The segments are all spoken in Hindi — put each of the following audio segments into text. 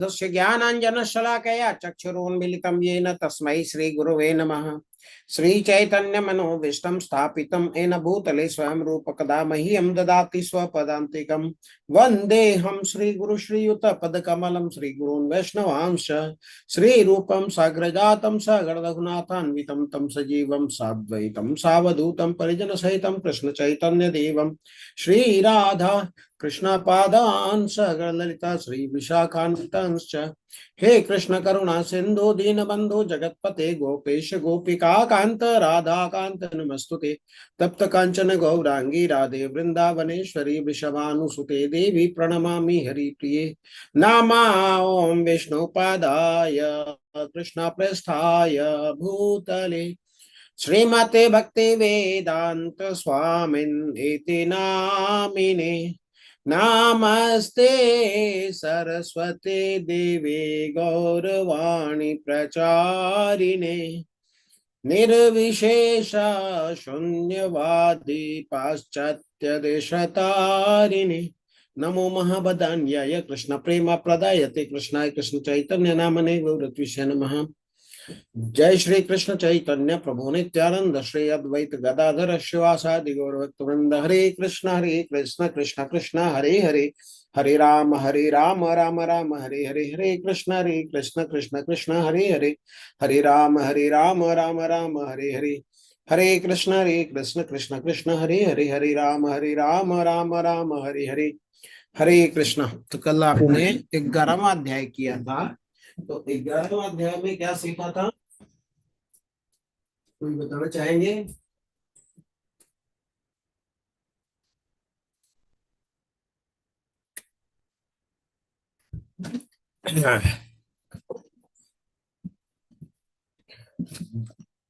तस्य ज्ञानाञ्जनशलाकया चक्षुरुन्मीलितं येन तस्मै श्रीगुरवे नमः। श्रीचैतन्यमनोभीष्टं स्थापितं येन भूतले स्वयं रूपकदा मह्यं ददाति स्वपदान्तिकं। वन्देऽहं श्रीगुरु श्रीयुतपदकमलं श्रीगुरून् वैष्णवांश्च श्रीरूपं साग्रजातं सगणरघुनाथान्वितं तं सजीवं साद्वैतं सावधूतं परिजनसहितं कृष्णचैतन्यदेवं श्रीराधा कृष्णपादान् सगणललिता श्रीविशाखान्वितांश्च। हे कृष्ण करुणा सिंधु दीनबंधु जगतपते गोपेश गोपिका कांत राधा कांत नमस्तुते। तप्त कांचन गौरांगी राधे वृंदावनेश्वरी वृषभानुसुते देवी प्रणमामि हरिप्रिये। नामा ओम विष्णुपादाय कृष्ण प्रेष्ठाय भूतले श्रीमते भक्ति वेदांत स्वामिन् इति नामिने। नमस्ते सरस्वती देवी गौरवाणी प्रचारिणे निर्विशेष शून्यवादी पाश्चात्य देशतारिणे। नमो महाबदान्याय कृष्ण प्रेम प्रदायते कृष्णाय कृष्ण चैतन्य नामने गौरत्विषे नमः। जय श्री कृष्ण चैतन्य प्रभु नित्यानंद श्री अद्वैत गदाधर शिवासादि गौरभक्त वृंद। हरे कृष्ण कृष्ण कृष्ण हरे हरे, हरे राम राम राम हरे हरे, हरे कृष्ण कृष्ण कृष्ण हरे हरे, हरे राम राम राम हरे हरे, हरे कृष्ण कृष्ण कृष्ण हरे हरे, हरे राम राम हरे हरे, हरे कृष्ण। तो कल आपने 11वां अध्याय किया था। तो 11वां अध्याय में क्या सीखा था, कोई बताना चाहेंगे?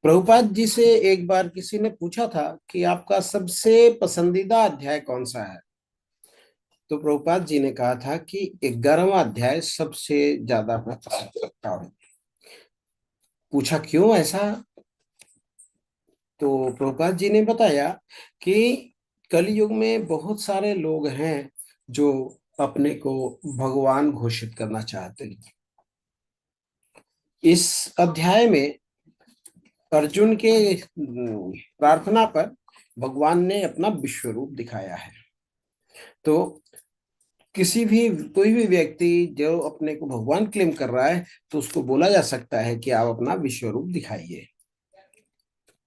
प्रभुपाद जी से एक बार किसी ने पूछा था कि आपका सबसे पसंदीदा अध्याय कौन सा है। तो प्रभुपाद जी ने कहा था कि 11वां अध्याय सबसे ज्यादा मैं पसंद करता हूँ। पूछा क्यों ऐसा, तो प्रभुपाद जी ने बताया कि कलयुग में बहुत सारे लोग हैं जो अपने को भगवान घोषित करना चाहते हैं। इस अध्याय में अर्जुन के प्रार्थना पर भगवान ने अपना विश्व रूप दिखाया है। तो किसी भी कोई भी व्यक्ति जो अपने को भगवान क्लेम कर रहा है तो उसको बोला जा सकता है कि आप अपना विश्व रूप दिखाइए।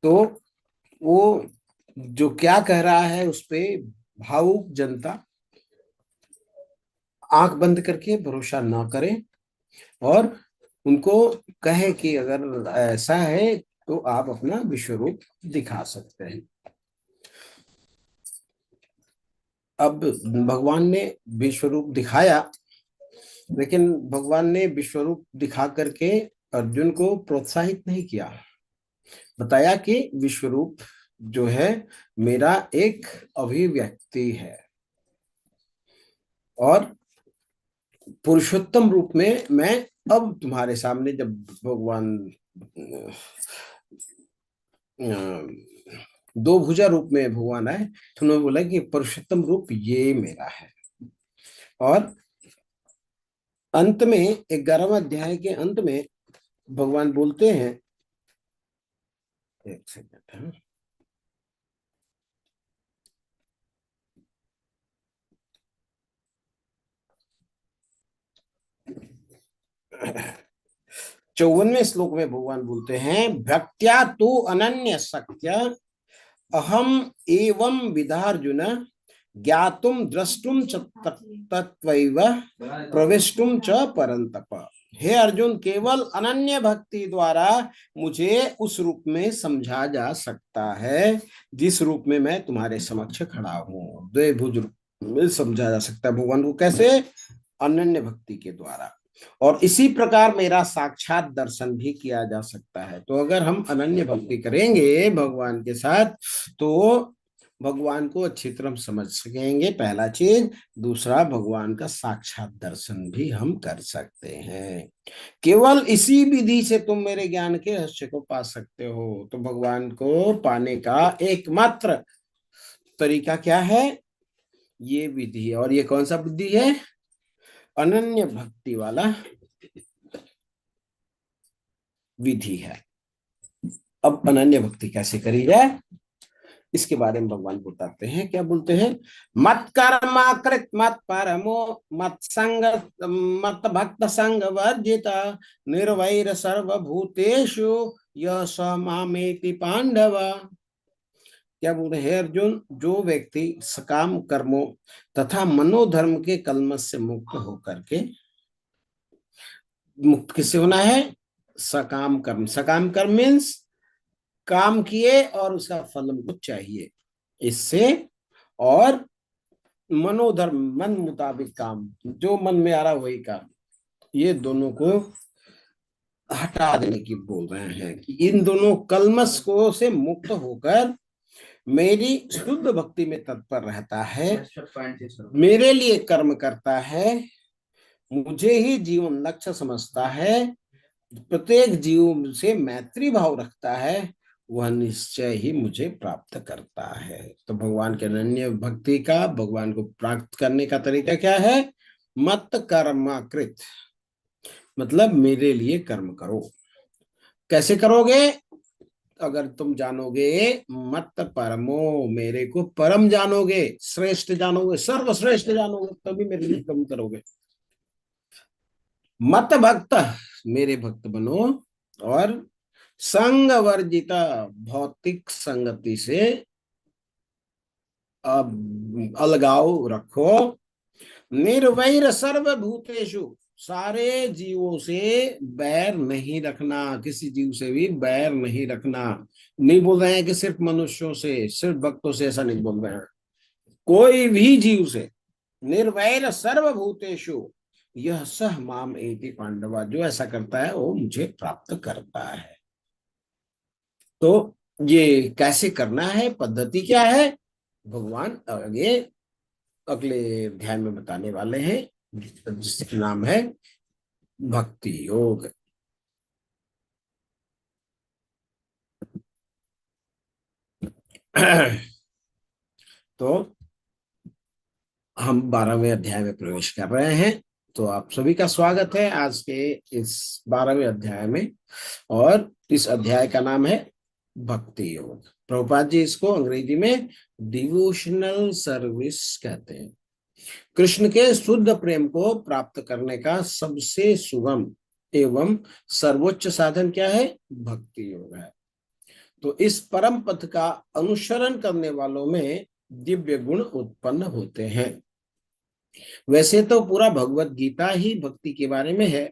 तो वो जो क्या कह रहा है उस पे भावुक जनता आंख बंद करके भरोसा ना करे और उनको कहे कि अगर ऐसा है तो आप अपना विश्व रूप दिखा सकते हैं। अब भगवान ने विश्व रूप दिखाया, लेकिन भगवान ने विश्व रूप दिखा करके अर्जुन को प्रोत्साहित नहीं किया। बताया कि विश्व रूप जो है मेरा एक अभिव्यक्ति है और पुरुषोत्तम रूप में मैं अब तुम्हारे सामने जब भगवान दो भुजा रूप में भगवान आए तो उन्होंने बोला कि पुरुषोत्तम रूप ये मेरा है। और अंत में 11वां अध्याय के अंत में भगवान बोलते हैं, एक सेकंड, 54वें श्लोक में भगवान बोलते हैं, भक्त्या तु अनन्य शक्त्या अहम एवं विधार्जुन ज्ञातुम द्रष्टुम च तत्वैव प्रविष्टुम च परंतप। हे अर्जुन, केवल अनन्य भक्ति द्वारा मुझे उस रूप में समझा जा सकता है जिस रूप में मैं तुम्हारे समक्ष खड़ा हूँ। द्विभुज रूप में समझा जा सकता है भगवान को, कैसे? अनन्य भक्ति के द्वारा। और इसी प्रकार मेरा साक्षात दर्शन भी किया जा सकता है। तो अगर हम अनन्य भक्ति करेंगे भगवान के साथ तो भगवान को अच्छी तरह समझ सकेंगे, पहला चीज। दूसरा, भगवान का साक्षात दर्शन भी हम कर सकते हैं। केवल इसी विधि से तुम मेरे ज्ञान के रहस्य को पा सकते हो। तो भगवान को पाने का एकमात्र तरीका क्या है? ये विधि। और ये कौन सा विधि है? अनन्य भक्ति वाला विधि है। अब अनन्य भक्ति कैसे करी जाए इसके बारे में भगवान बताते हैं। क्या बोलते हैं? मत कर्मा कृत मत परमो मत संग मत भक्त संग वर्जित निर्वैर सर्वभूतेषु यह स मामेति पांडव। क्या बोलते हैं अर्जुन? जो व्यक्ति सकाम कर्मों तथा मनोधर्म के कलमश से मुक्त होकर के, मुक्त किससे होना है? सकाम कर्म। सकाम कर्म मीन्स काम किए और उसका फल हमको चाहिए इससे, और मनोधर्म मन मुताबिक काम, जो मन में आ रहा वही काम, ये दोनों को हटा देने की बोल रहे हैं कि इन दोनों कलमश को से मुक्त होकर मेरी शुद्ध भक्ति में तत्पर रहता है, मेरे लिए कर्म करता है, मुझे ही जीवन लक्ष्य समझता है, प्रत्येक जीव से मैत्री भाव रखता है, वह निश्चय ही मुझे प्राप्त करता है। तो भगवान के अनन्य भक्ति का, भगवान को प्राप्त करने का तरीका क्या है? मत कर्माकृत, मतलब मेरे लिए कर्म करो। कैसे करोगे? अगर तुम जानोगे मत परमो, मेरे को परम जानोगे, श्रेष्ठ जानोगे, सर्वश्रेष्ठ जानोगे, तभी मेरे लिए कर्म करोगे। मत भक्त, मेरे भक्त बनो, और संग वर्जिता, भौतिक संगति से अलगाव रखो। निर्वैर सर्वभूतेषु, सारे जीवों से बैर नहीं रखना, किसी जीव से भी बैर नहीं रखना। नहीं बोल रहे हैं कि सिर्फ मनुष्यों से, सिर्फ भक्तों से, ऐसा नहीं बोल रहे हैं, कोई भी जीव से। निर्वैर सर्वभूतेषु यह सह माम एति पांडवा, जो ऐसा करता है वो मुझे प्राप्त करता है। तो ये कैसे करना है, पद्धति क्या है, भगवान आगे अगले अध्याय में बताने वाले हैं, जिसका नाम है भक्ति योग। तो हम 12वें अध्याय में प्रवेश कर रहे हैं। तो आप सभी का स्वागत है आज के इस 12वें अध्याय में, और इस अध्याय का नाम है भक्ति योग। प्रभुपाद जी इसको अंग्रेजी में डिवोशनल सर्विस कहते हैं। कृष्ण के शुद्ध प्रेम को प्राप्त करने का सबसे सुगम एवं सर्वोच्च साधन क्या है? भक्ति योग है। तो इस परम पथ का अनुसरण करने वालों में दिव्य गुण उत्पन्न होते हैं। वैसे तो पूरा भगवत गीता ही भक्ति के बारे में है,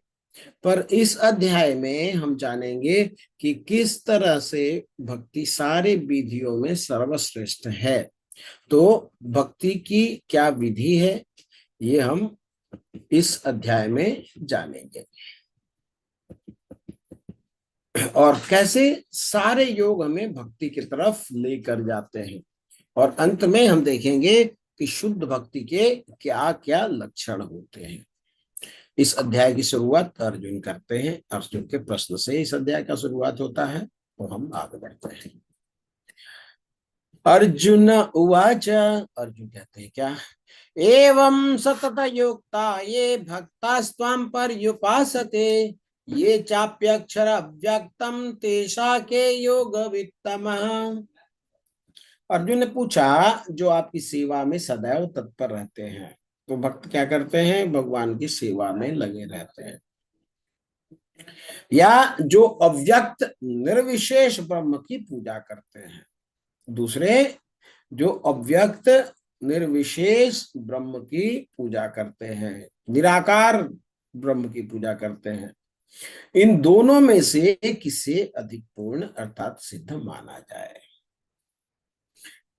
पर इस अध्याय में हम जानेंगे कि किस तरह से भक्ति सारे विधियों में सर्वश्रेष्ठ है। तो भक्ति की क्या विधि है, ये हम इस अध्याय में जानेंगे, और कैसे सारे योग हमें भक्ति की तरफ लेकर जाते हैं। और अंत में हम देखेंगे कि शुद्ध भक्ति के क्या क्या लक्षण होते हैं। इस अध्याय की शुरुआत अर्जुन करते हैं। अर्जुन के प्रश्न से इस अध्याय का शुरुआत होता है। तो हम आगे बढ़ते हैं। अर्जुन उवाच, अर्जुन कहते हैं क्या? एवं सतत युक्ता ये भक्तास्त्वां पर्युपासते ये चाप्यक्षर अव्यक्तम तेषा के योग वित्तमः। अर्जुन ने पूछा, जो आपकी सेवा में सदैव तत्पर रहते हैं, तो भक्त क्या करते हैं? भगवान की सेवा में लगे रहते हैं। या जो अव्यक्त निर्विशेष ब्रह्म की पूजा करते हैं। दूसरे, जो अव्यक्त निर्विशेष ब्रह्म की पूजा करते हैं, निराकार ब्रह्म की पूजा करते हैं। इन दोनों में से किसे अधिक पूर्ण अर्थात सिद्ध माना जाए?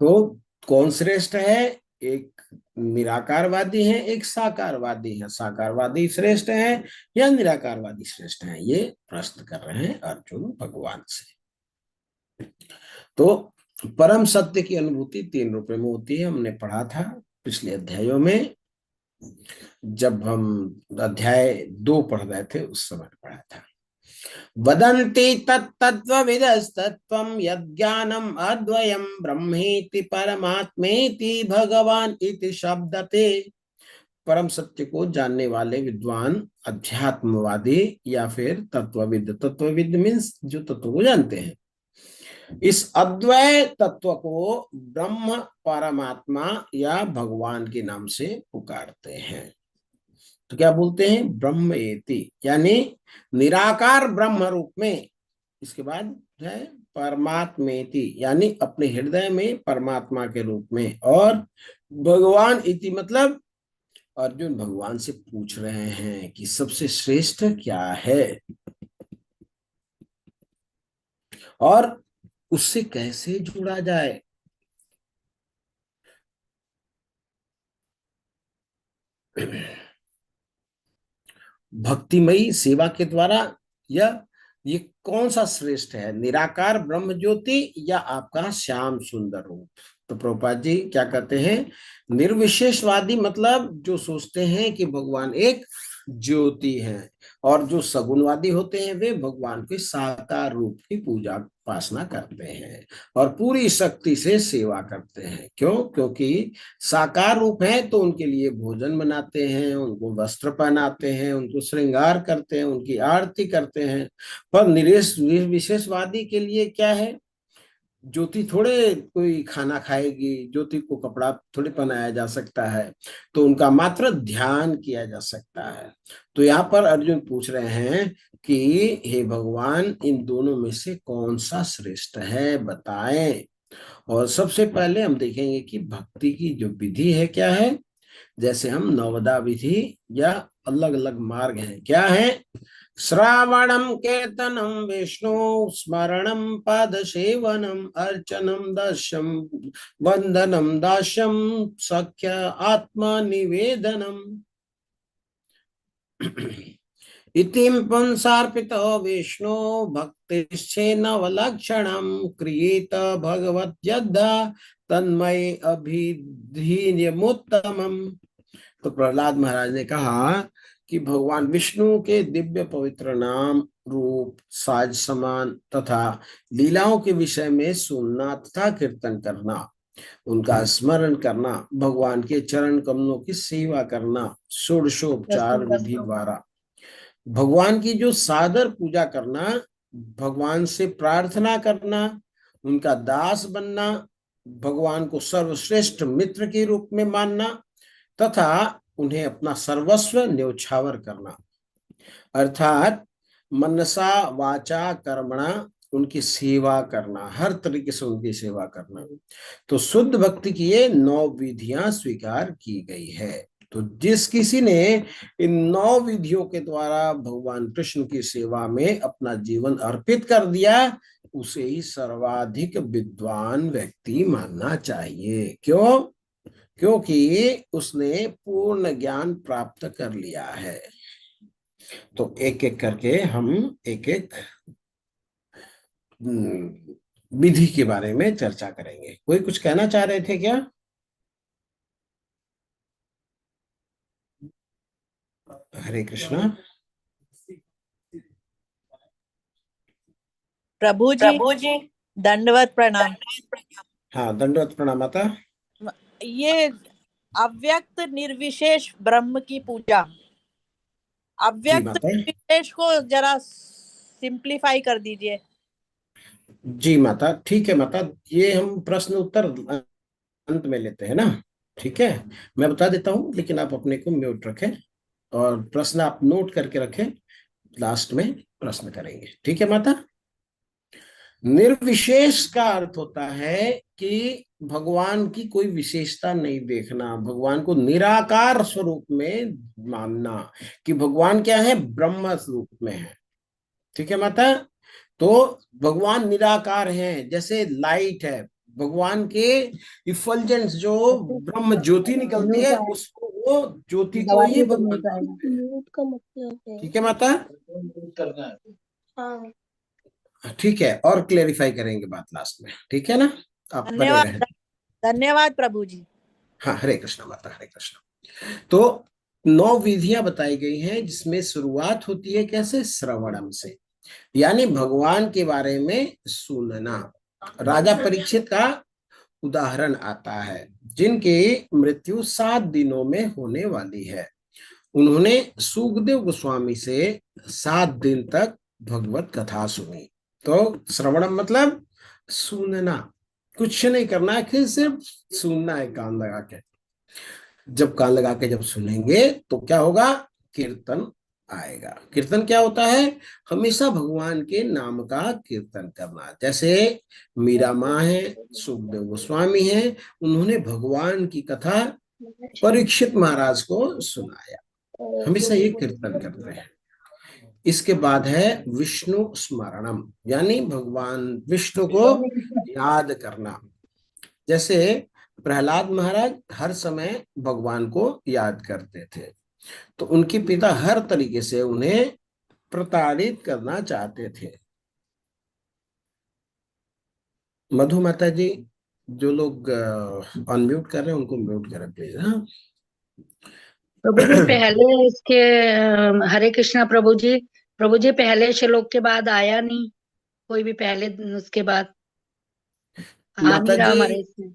तो कौन श्रेष्ठ है? एक निराकारवादी है, एक साकारवादी है। साकारवादी श्रेष्ठ है या निराकारवादी श्रेष्ठ है? ये प्रश्न कर रहे हैं अर्जुन भगवान से। तो परम सत्य की अनुभूति 3 रूपों में होती है, हमने पढ़ा था पिछले अध्यायों में। जब हम अध्याय 2 पढ़ रहे थे उस समय पढ़ा था। वदन्ति तत्तत्त्वविदस्तत्त्वं यज्ञानम् अद्वयं ब्रह्मेति परमात्मेति भगवान् इति शब्दते परम सत्य को जानने वाले विद्वान, अध्यात्मवादी या फिर तत्वविद। तत्वविद मीन्स जो तत्व को जानते हैं। इस अद्वैत तत्व को ब्रह्म, परमात्मा या भगवान के नाम से पुकारते हैं। तो क्या बोलते हैं? ब्रह्म एति, यानी निराकार ब्रह्म रूप में। इसके बाद है परमात्मेति, यानी अपने हृदय में परमात्मा के रूप में। और भगवान इति मतलब अर्जुन भगवान से पूछ रहे हैं कि सबसे श्रेष्ठ क्या है और उससे कैसे जुड़ा जाए। भक्तिमयी सेवा के द्वारा, या ये कौन सा श्रेष्ठ है, निराकार ब्रह्म ज्योति या आपका श्याम सुंदर रूप? तो प्रभुपाद जी क्या कहते हैं? निर्विशेषवादी मतलब जो सोचते हैं कि भगवान एक ज्योति है, और जो सगुणवादी होते हैं वे भगवान के साकार रूप की पूजा उपासना करते हैं और पूरी शक्ति से सेवा करते हैं। क्यों? क्योंकि साकार रूप है तो उनके लिए भोजन बनाते हैं, उनको वस्त्र पहनाते हैं, उनको श्रृंगार करते हैं, उनकी आरती करते हैं। पर निर्विशेषवादी के लिए क्या है? ज्योति थोड़े कोई खाना खाएगी, ज्योति को कपड़ा थोड़े पहनाया जा सकता है, तो उनका मात्र ध्यान किया जा सकता है। तो यहाँ पर अर्जुन पूछ रहे हैं कि हे भगवान, इन दोनों में से कौन सा श्रेष्ठ है, बताएं। और सबसे पहले हम देखेंगे कि भक्ति की जो विधि है क्या है। जैसे हम नवदा विधि या अलग अलग मार्ग हैं, क्या है? श्रावणम कीर्तनम विष्णु स्मरणम पाद सेवनम अर्चनम दास्यम वंदनम दास्यम सख्य आत्मा निवेदनम इतिम पुंसार्पितो विष्णु भक्तिश्चेनवलक्षणम क्रियेत भगवद्यद्धा तन्मय अभिधीयमुत्तमम्। तो प्रहलाद महाराज ने कहा कि भगवान विष्णु के दिव्य पवित्र नाम, रूप, साज समान तथा लीलाओं के विषय में सुनना तथा कीर्तन करना, उनका स्मरण करना, भगवान के चरण कमलों की सेवा करना, षोडशोपचार विधि द्वारा भगवान की जो सादर पूजा करना, भगवान से प्रार्थना करना, उनका दास बनना, भगवान को सर्वश्रेष्ठ मित्र के रूप में मानना तथा उन्हें अपना सर्वस्व न्योछावर करना, अर्थात मनसा वाचा कर्मणा उनकी सेवा करना, हर तरीके से उनकी सेवा करना। तो शुद्ध भक्ति की ये 9 विधियां स्वीकार की गई है। तो जिस किसी ने इन 9 विधियों के द्वारा भगवान कृष्ण की सेवा में अपना जीवन अर्पित कर दिया, उसे ही सर्वाधिक विद्वान व्यक्ति मानना चाहिए। क्यों? क्योंकि उसने पूर्ण ज्ञान प्राप्त कर लिया है। तो एक एक करके हम एक एक विधि के बारे में चर्चा करेंगे। कोई कुछ कहना चाह रहे थे क्या? हरे कृष्णा। प्रभु जी दंडवत प्रणाम। हाँ, दंडवत प्रणाम माता। ये अव्यक्त निर्विशेष ब्रह्म की पूजा, अव्यक्त निर्विशेष को जरा सिंप्लीफाई कर दीजिए। जी माता, ठीक है माता, ये हम प्रश्न उत्तर अंत में लेते हैं ना। ठीक है, मैं बता देता हूँ, लेकिन आप अपने को म्यूट रखें और प्रश्न आप नोट करके रखें, लास्ट में प्रश्न करेंगे। ठीक है माता। निर्विशेष का अर्थ होता है कि भगवान की कोई विशेषता नहीं देखना, भगवान को निराकार स्वरूप में मानना कि भगवान क्या है, ब्रह्म स्वरूप में है। ठीक है माता। तो भगवान निराकार है, जैसे लाइट है, भगवान के इफल्जेंस जो ब्रह्म ज्योति निकलती है उसको, वो ज्योति को ही भगवान। ठीक है माता। ठीक है, और क्लेरिफाई करेंगे बात लास्ट में। ठीक है ना, आप बने रहें। धन्यवाद प्रभु जी। हाँ, हरे कृष्ण माता, हरे कृष्ण। तो 9 विधियां बताई गई हैं, जिसमें शुरुआत होती है कैसे? श्रवणम से, यानी भगवान के बारे में सुनना। राजा परीक्षित का उदाहरण आता है, जिनकी मृत्यु 7 दिनों में होने वाली है। उन्होंने सुखदेव गोस्वामी से 7 दिन तक भगवत कथा सुनी। तो श्रवणम मतलब सुनना, कुछ नहीं करना है, फिर सिर्फ सुनना है कान लगा के। जब कान लगा के जब सुनेंगे तो क्या होगा, कीर्तन आएगा। कीर्तन क्या होता है, हमेशा भगवान के नाम का कीर्तन करना। जैसे मीरा माँ है, सुखदेव गोस्वामी है, उन्होंने भगवान की कथा परीक्षित महाराज को सुनाया। हमेशा ये कीर्तन करते हैं। इसके बाद है विष्णु स्मरणम, यानी भगवान विष्णु को याद करना। जैसे प्रहलाद महाराज हर समय भगवान को याद करते थे, तो उनके पिता हर तरीके से उन्हें प्रताड़ित करना चाहते थे। मधु माता जी, जो लोग अनम्यूट कर रहे हैं उनको म्यूट करें प्लीज। हाँ प्रभु जी पहले इसके हरे कृष्णा प्रभु जी, प्रभु जी पहले श्लोक के बाद आया नहीं कोई भी, पहले उसके बाद आ माता नहीं रहा जी, हमारे इसमें।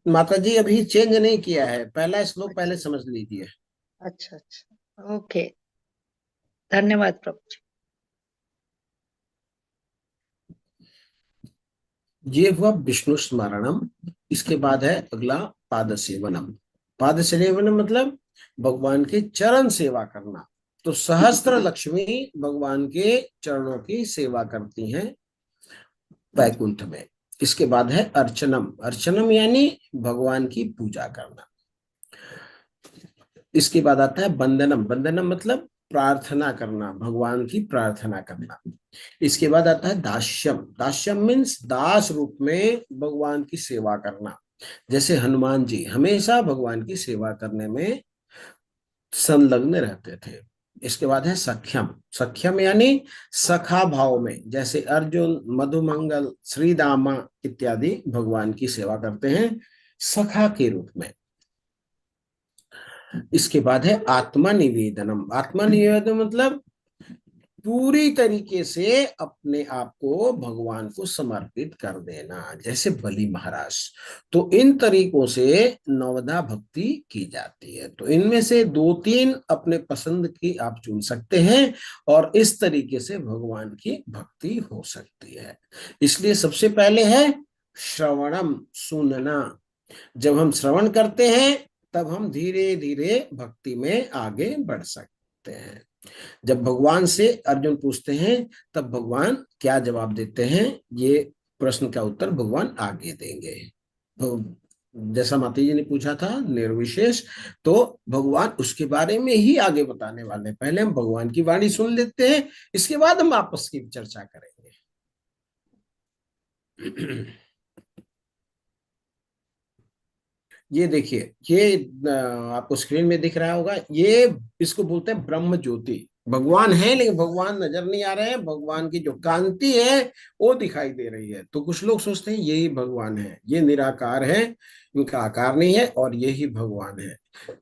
माता जी अभी चेंज नहीं किया है, पहला श्लोक पहले समझ लीजिए। अच्छा अच्छा, ओके, धन्यवाद प्रभु जी। ये हुआ विष्णु स्मरणम। इसके बाद है अगला पाद सेवनम। पाद सेवनम मतलब भगवान के चरण सेवा करना। तो सहस्त्र लक्ष्मी भगवान के चरणों की सेवा करती हैं वैकुंठ में। इसके बाद है अर्चनम। अर्चनम यानी भगवान की पूजा करना। इसके बाद आता है वंदनम। वंदनम मतलब प्रार्थना करना, भगवान की प्रार्थना करना। इसके बाद आता है दास्यम। दास्यम मीन्स दास रूप में भगवान की सेवा करना। जैसे हनुमान जी हमेशा भगवान की सेवा करने में संलग्न रहते थे। इसके बाद है सख्यम। सख्यम यानी सखा भाव में, जैसे अर्जुन, मधुमंगल, श्री दामा इत्यादि भगवान की सेवा करते हैं सखा के रूप में। इसके बाद है आत्मा निवेदनम। आत्मा निवेदन मतलब पूरी तरीके से अपने आप को भगवान को समर्पित कर देना, जैसे बलि महाराज। तो इन तरीकों से नवदा भक्ति की जाती है। तो इनमें से 2-3 अपने पसंद की आप चुन सकते हैं और इस तरीके से भगवान की भक्ति हो सकती है। इसलिए सबसे पहले है श्रवणम, सुनना। जब हम श्रवण करते हैं तब हम धीरे धीरे भक्ति में आगे बढ़ सकते हैं। जब भगवान से अर्जुन पूछते हैं तब भगवान क्या जवाब देते हैं, ये प्रश्न का उत्तर भगवान आगे देंगे। तो जैसा माता जी ने पूछा था निर्विशेष, तो भगवान उसके बारे में ही आगे बताने वाले हैं। पहले हम भगवान की वाणी सुन लेते हैं, इसके बाद हम आपस की चर्चा करेंगे। ये देखिए, ये आपको स्क्रीन में दिख रहा होगा, ये इसको बोलते हैं ब्रह्म ज्योति। भगवान है लेकिन भगवान नजर नहीं आ रहे हैं, भगवान की जो कांति है वो दिखाई दे रही है। तो कुछ लोग सोचते हैं यही भगवान है, ये निराकार है, इनका आकार नहीं है और यही भगवान है।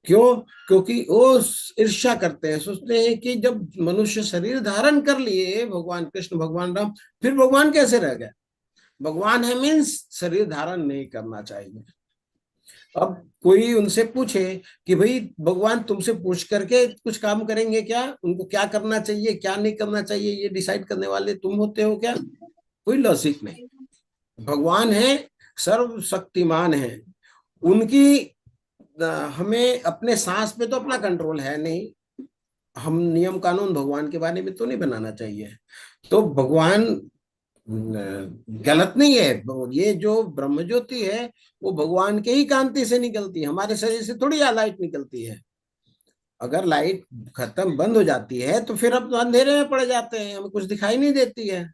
क्यों? क्योंकि वो ईर्ष्या करते हैं, सोचते हैं कि जब मनुष्य शरीर धारण कर लिए भगवान कृष्ण, भगवान राम, फिर भगवान कैसे रह गए? भगवान है मीन्स शरीर धारण नहीं करना चाहिए। अब कोई उनसे पूछे कि भाई भगवान तुमसे पूछ करके कुछ काम करेंगे क्या? उनको क्या करना चाहिए क्या नहीं करना चाहिए ये डिसाइड करने वाले तुम होते हो क्या? कोई लॉजिक नहीं। भगवान है, सर्वशक्तिमान है, उनकी हमें अपने सांस पे तो अपना कंट्रोल है नहीं। हम नियम कानून भगवान के बारे में तो नहीं बनाना चाहिए। तो भगवान गलत नहीं है। ये जो ब्रह्म ज्योति है वो भगवान के ही कांति से निकलती है, हमारे शरीर से थोड़ी लाइट निकलती है। अगर लाइट खत्म बंद हो जाती है तो फिर हम तो अंधेरे में पड़ जाते हैं, हमें कुछ दिखाई नहीं देती है।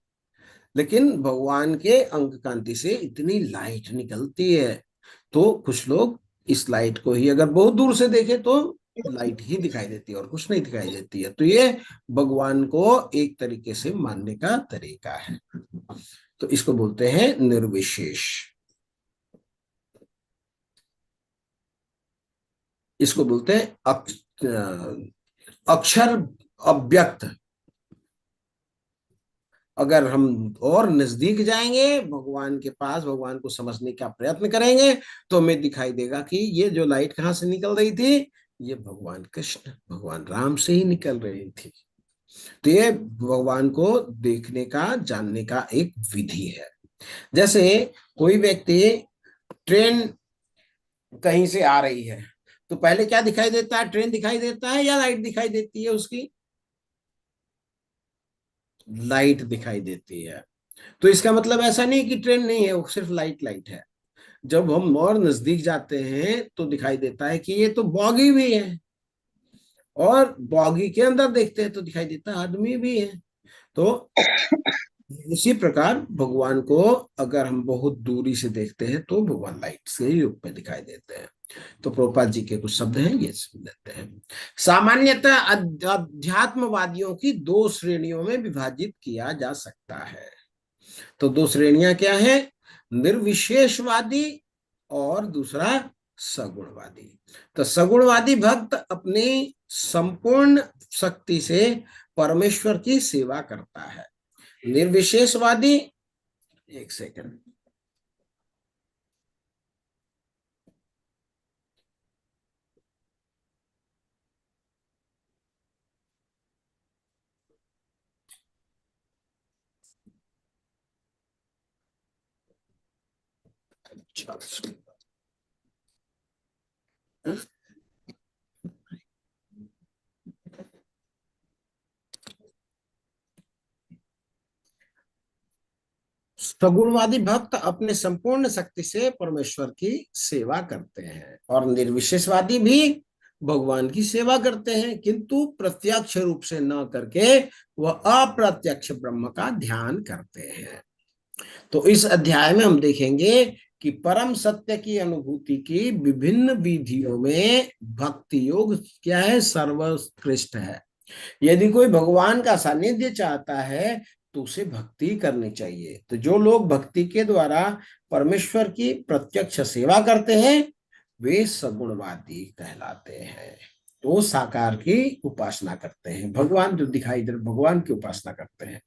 लेकिन भगवान के अंक कांति से इतनी लाइट निकलती है, तो कुछ लोग इस लाइट को ही अगर बहुत दूर से देखें तो लाइट ही दिखाई देती है और कुछ नहीं दिखाई देती है। तो ये भगवान को एक तरीके से मानने का तरीका है। तो इसको बोलते हैं निर्विशेष। इसको बोलते हैं अक्षर अव्यक्त। अगर हम और नजदीक जाएंगे भगवान के पास, भगवान को समझने का प्रयत्न करेंगे, तो हमें दिखाई देगा कि ये जो लाइट कहाँ से निकल रही थी, ये भगवान कृष्ण, भगवान राम से ही निकल रही थी। तो ये भगवान को देखने का, जानने का एक विधि है। जैसे कोई व्यक्ति, ट्रेन कहीं से आ रही है, तो पहले क्या दिखाई देता है? ट्रेन दिखाई देता है या लाइट दिखाई देती है उसकी? लाइट दिखाई देती है। तो इसका मतलब ऐसा नहीं कि ट्रेन नहीं है, वो सिर्फ लाइट लाइट है। जब हम और नजदीक जाते हैं तो दिखाई देता है कि ये तो बॉगी भी है, और बॉगी के अंदर देखते हैं तो दिखाई देता है आदमी भी है। तो इसी प्रकार भगवान को अगर हम बहुत दूरी से देखते हैं तो भगवान लाइट से ही रूप में दिखाई देते हैं। तो प्रभुपाद जी के कुछ शब्द हैं, ये सुन लेते हैं। सामान्यतः अध्यात्मवादियों की दो श्रेणियों में विभाजित किया जा सकता है। तो दो श्रेणियां क्या है? निर्विशेषवादी और दूसरा सगुणवादी। तो सगुणवादी भक्त अपनी संपूर्ण शक्ति से परमेश्वर की सेवा करता है। निर्विशेषवादी, एक सेकंड, सगुणवादी भक्त अपने संपूर्ण शक्ति से परमेश्वर की सेवा करते हैं, और निर्विशेषवादी भी भगवान की सेवा करते हैं, किंतु प्रत्यक्ष रूप से न करके वह अप्रत्यक्ष ब्रह्म का ध्यान करते हैं। तो इस अध्याय में हम देखेंगे कि परम सत्य की अनुभूति की विभिन्न विधियों में भक्ति योग क्या है? सर्वश्रेष्ठ है। यदि कोई भगवान का सानिध्य चाहता है तो उसे भक्ति करनी चाहिए। तो जो लोग भक्ति के द्वारा परमेश्वर की प्रत्यक्ष सेवा करते हैं वे सगुणवादी कहलाते हैं। तो साकार की उपासना करते हैं, भगवान जो दिखाई दे भगवान की उपासना करते हैं।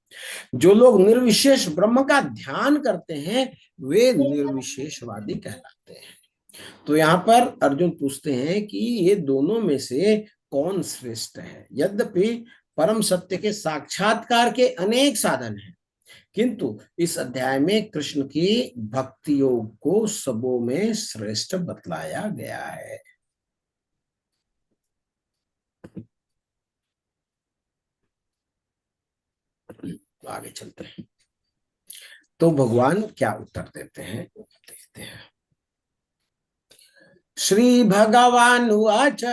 जो लोग निर्विशेष ब्रह्म का ध्यान करते हैं वे निर्विशेषवादी कहलाते हैं। तो यहाँ पर अर्जुन पूछते हैं कि ये दोनों में से कौन श्रेष्ठ है? यद्यपि परम सत्य के साक्षात्कार के अनेक साधन हैं, किंतु इस अध्याय में कृष्ण की भक्ति योग को सबों में श्रेष्ठ बतलाया गया है। आगे चलते हैं, तो भगवान क्या उत्तर देते हैं देखते हैं। श्री भगवान उवाच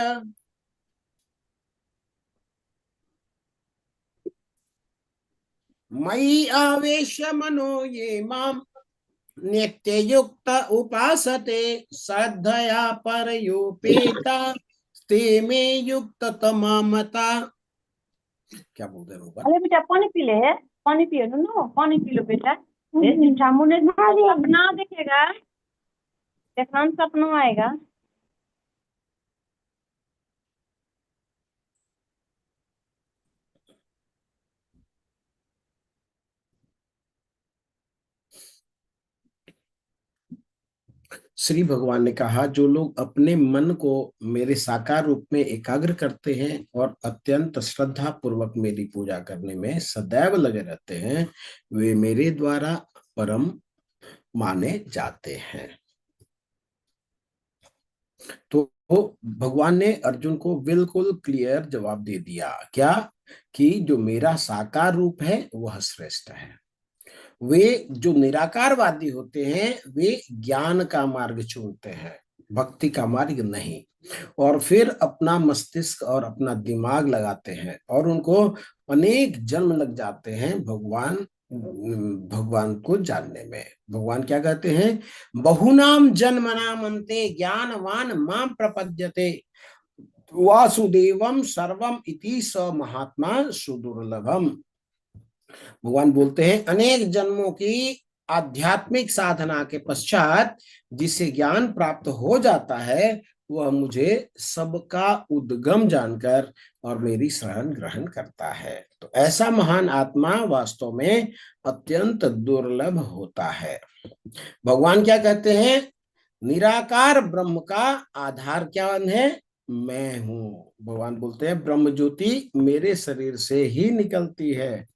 मयि आवेश्य मनो ये माम नित्ययुक्त उपासते श्रद्धया परयोपेता ते मे युक्त तमा मता। क्या बोल रहे हो? अरे बेटा पानी पी ले, है पानी पियो ना, पानी पी लो बेटा। सपना देखेगा, देखना सपना आएगा। श्री भगवान ने कहा, जो लोग अपने मन को मेरे साकार रूप में एकाग्र करते हैं और अत्यंत श्रद्धा पूर्वक मेरी पूजा करने में सदैव लगे रहते हैं वे मेरे द्वारा परम माने जाते हैं। तो भगवान ने अर्जुन को बिल्कुल क्लियर जवाब दे दिया, क्या? कि जो मेरा साकार रूप है वह श्रेष्ठ है। वे जो निराकारवादी होते हैं वे ज्ञान का मार्ग चुनते हैं, भक्ति का मार्ग नहीं, और फिर अपना मस्तिष्क और अपना दिमाग लगाते हैं और उनको अनेक जन्म लग जाते हैं भगवान को जानने में। भगवान क्या कहते हैं? बहुनाम जन्मनाम अन्ते ज्ञानवान माम प्रपद्यते वासुदेवम सर्वम इति स महात्मा सुदुर्लभम। भगवान बोलते हैं अनेक जन्मों की आध्यात्मिक साधना के पश्चात जिसे ज्ञान प्राप्त हो जाता है वह मुझे सबका उद्गम जानकर और मेरी शरण ग्रहण करता है। तो ऐसा महान आत्मा वास्तव में अत्यंत दुर्लभ होता है। भगवान क्या कहते हैं? निराकार ब्रह्म का आधार क्या है? मैं हूं। भगवान बोलते हैं ब्रह्म ज्योति मेरे शरीर से ही निकलती है।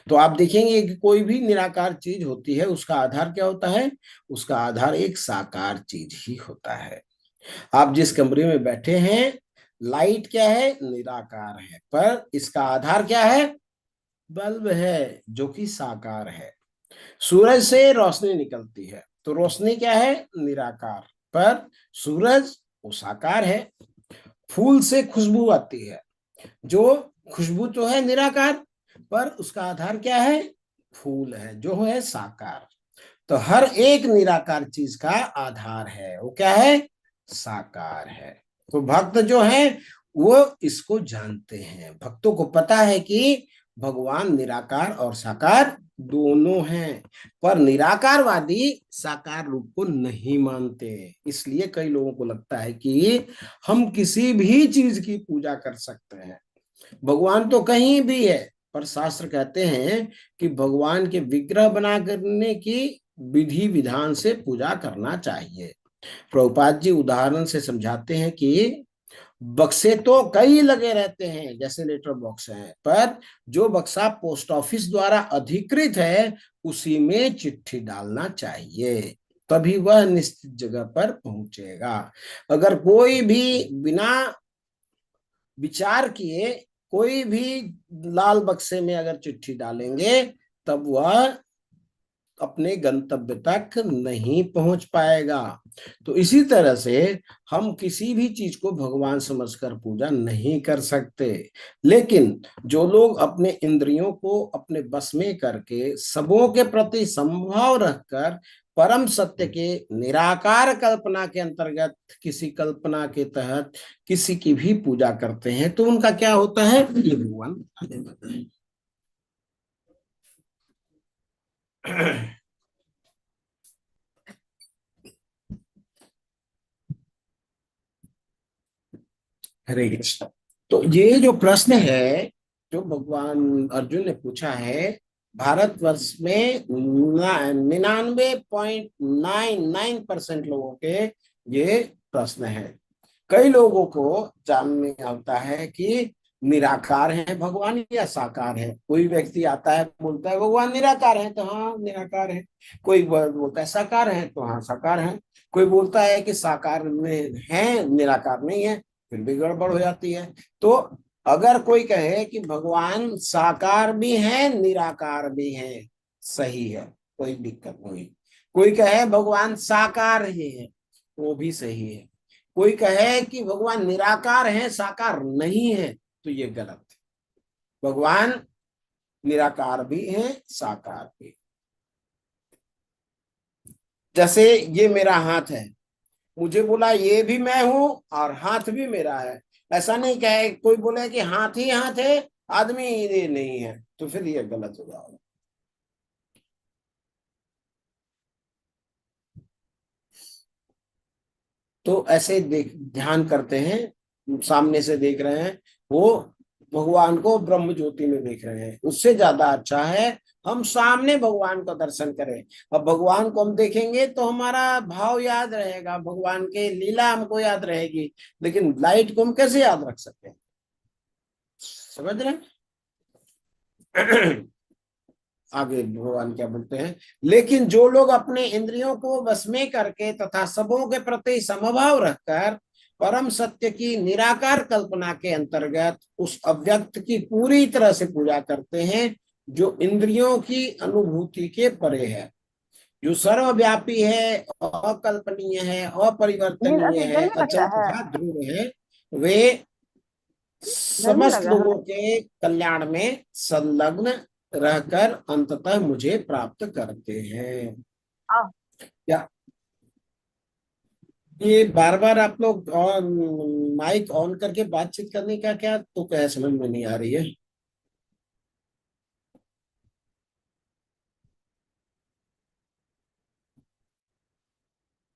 तो आप देखेंगे कि कोई भी निराकार चीज होती है, उसका आधार क्या होता है? उसका आधार एक साकार चीज ही होता है। आप जिस कमरे में बैठे हैं, लाइट क्या है? निराकार है, पर इसका आधार क्या है? बल्ब है, जो कि साकार है। सूरज से रोशनी निकलती है, तो रोशनी क्या है? निराकार, पर सूरज वो साकार है। फूल से खुशबू आती है, जो खुशबू तो है निराकार, पर उसका आधार क्या है? फूल है, जो है साकार। तो हर एक निराकार चीज का आधार है, वो क्या है? साकार है। तो भक्त जो है वो इसको जानते हैं। भक्तों को पता है कि भगवान निराकार और साकार दोनों हैं, पर निराकारवादी साकार रूप को नहीं मानते। इसलिए कई लोगों को लगता है कि हम किसी भी चीज की पूजा कर सकते हैं, भगवान तो कहीं भी है। पर शास्त्र कहते हैं कि भगवान के विग्रह बना करने की विधि विधान से पूजा करना चाहिए। प्रभुपाद जी उदाहरण से समझाते हैं कि बक्से तो कई लगे रहते हैं, जैसे लेटर बॉक्स है, पर जो बक्सा पोस्ट ऑफिस द्वारा अधिकृत है उसी में चिट्ठी डालना चाहिए, तभी वह निश्चित जगह पर पहुंचेगा। अगर कोई भी बिना विचार किए कोई भी लाल बक्से में अगर चिट्ठी डालेंगे, तब वह अपने गंतव्य तक नहीं पहुंच पाएगा। तो इसी तरह से हम किसी भी चीज को भगवान समझकर पूजा नहीं कर सकते। लेकिन जो लोग अपने इंद्रियों को अपने बस में करके सबों के प्रति समभाव रखकर परम सत्य के निराकार कल्पना के अंतर्गत किसी कल्पना के तहत किसी की भी पूजा करते हैं, तो उनका क्या होता है? ये भगवान आगे बताएं। हरे कृष्ण। तो ये जो प्रश्न है जो भगवान अर्जुन ने पूछा है, भारतवर्ष में 99.99% लोगों के ये प्रश्न है। कई लोगों को जानने आता है कि निराकार है भगवान या साकार है। कोई व्यक्ति आता है बोलता है भगवान निराकार है, तो हाँ निराकार है। कोई बोलता है साकार है, तो हाँ साकार है। कोई बोलता है कि साकार में है निराकार नहीं है, फिर भी गड़बड़ हो जाती है। तो अगर कोई कहे कि भगवान साकार भी है निराकार भी है, सही है, कोई दिक्कत नहीं। कोई कहे भगवान साकार ही है, वो भी सही है। कोई कहे कि भगवान निराकार है साकार नहीं है, तो ये गलत है। भगवान निराकार भी है साकार भी। जैसे ये मेरा हाथ है, मुझे बोला ये भी मैं हूं और हाथ भी मेरा है। ऐसा नहीं कहे कोई बोले कि हाथ ही हाथ है, आदमी ये नहीं है, तो फिर ये गलत हो जाएगा। तो ऐसे देख ध्यान करते हैं, सामने से देख रहे हैं, वो भगवान को ब्रह्म ज्योति में देख रहे हैं। उससे ज्यादा अच्छा है हम सामने भगवान का दर्शन करें। अब भगवान को हम देखेंगे तो हमारा भाव याद रहेगा, भगवान के लीला हमको याद रहेगी, लेकिन लाइट को हम कैसे याद रख सकते हैं? समझ रहे हैं? आगे भगवान क्या बोलते हैं, लेकिन जो लोग अपने इंद्रियों को बस में करके तथा सबों के प्रति समभाव रखकर परम सत्य की निराकार कल्पना के अंतर्गत उस अव्यक्त की पूरी तरह से पूजा करते हैं, जो इंद्रियों की अनुभूति के परे है, जो सर्वव्यापी है, अकल्पनीय है, अपरिवर्तनीय अभी है, जलने लगता अचल है। तथा ध्रुव है, वे जलने समस्त लगा लोगों है। के कल्याण में संलग्न रहकर अंततः मुझे प्राप्त करते हैं। आ, क्या ये बार बार आप लोग ऑन माइक ऑन करके बातचीत करने का क्या तो क्या समझ में नहीं आ रही है?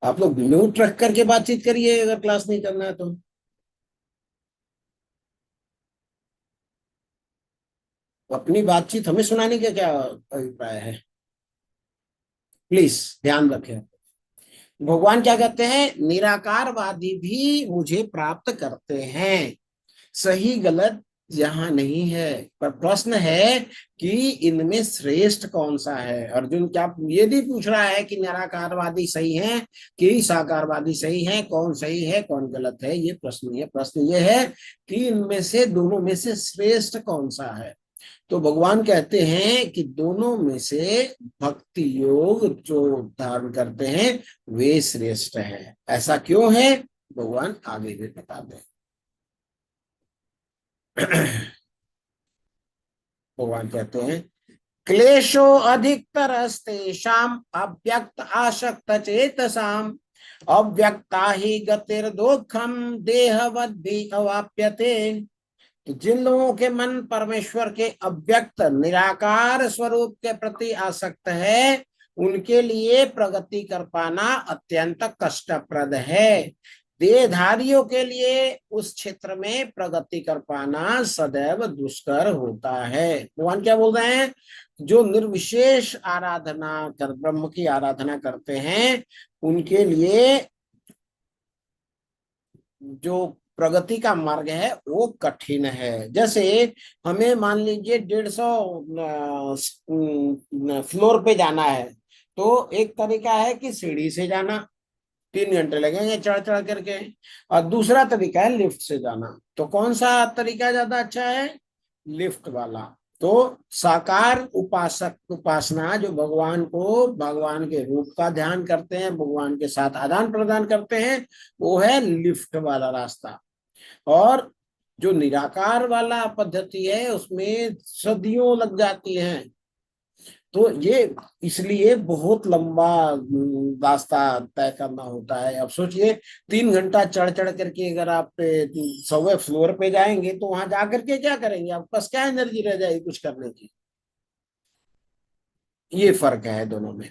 आप लोग म्यूट रख करके बातचीत करिए अगर क्लास नहीं करना है तो। अपनी बातचीत हमें सुनाने का क्या अभिप्राय है? प्लीज ध्यान रखें। भगवान क्या कहते हैं? निराकारवादी भी मुझे प्राप्त करते हैं। सही गलत यहाँ नहीं है, पर प्रश्न है कि इनमें श्रेष्ठ कौन सा है। अर्जुन क्या ये भी पूछ रहा है कि निराकारवादी सही है कि साकारवादी सही है, कौन सही है कौन गलत है? ये प्रश्न है। प्रश्न ये है कि इनमें से दोनों में से श्रेष्ठ कौन सा है? तो भगवान कहते हैं कि दोनों में से भक्ति योग जो धारण करते हैं वे श्रेष्ठ है। ऐसा क्यों है भगवान आगे भी बताते हैं। भगवान कहते हैं क्लेशो अधिकतरस्तेषाम् अव्यक्त आसक्त चेतसाम् अव्यक्ता ही गतिर्दुःखम देहवद्भि अवाप्यते। तो जिन लोगों के मन परमेश्वर के अव्यक्त निराकार स्वरूप के प्रति आसक्त है उनके लिए प्रगति कर पाना अत्यंत कष्टप्रद है। देहधारियों के लिए उस क्षेत्र में प्रगति कर पाना सदैव दुष्कर होता है। भगवान क्या बोल रहे हैं? जो निर्विशेष आराधना कर ब्रह्म की आराधना करते हैं उनके लिए जो प्रगति का मार्ग है वो कठिन है। जैसे हमें मान लीजिए 150 फ्लोर पे जाना है तो एक तरीका है कि सीढ़ी से जाना, 3 घंटे लगेंगे चढ़ चढ़ करके, और दूसरा तरीका है लिफ्ट से जाना। तो कौन सा तरीका ज्यादा अच्छा है? लिफ्ट वाला। तो साकार उपासना जो भगवान को भगवान के रूप का ध्यान करते हैं, भगवान के साथ आदान प्रदान करते हैं, वो है लिफ्ट वाला रास्ता। और जो निराकार वाला पद्धति है उसमें सदियों लग जाती हैं। तो ये इसलिए बहुत लंबा रास्ता तय करना होता है। अब सोचिए 3 घंटा चढ़ चढ़ करके अगर आप 100वें फ्लोर पे जाएंगे तो वहां जाकर के क्या करेंगे? आपके पास क्या एनर्जी रह जाएगी कुछ करने की? ये फर्क है दोनों में।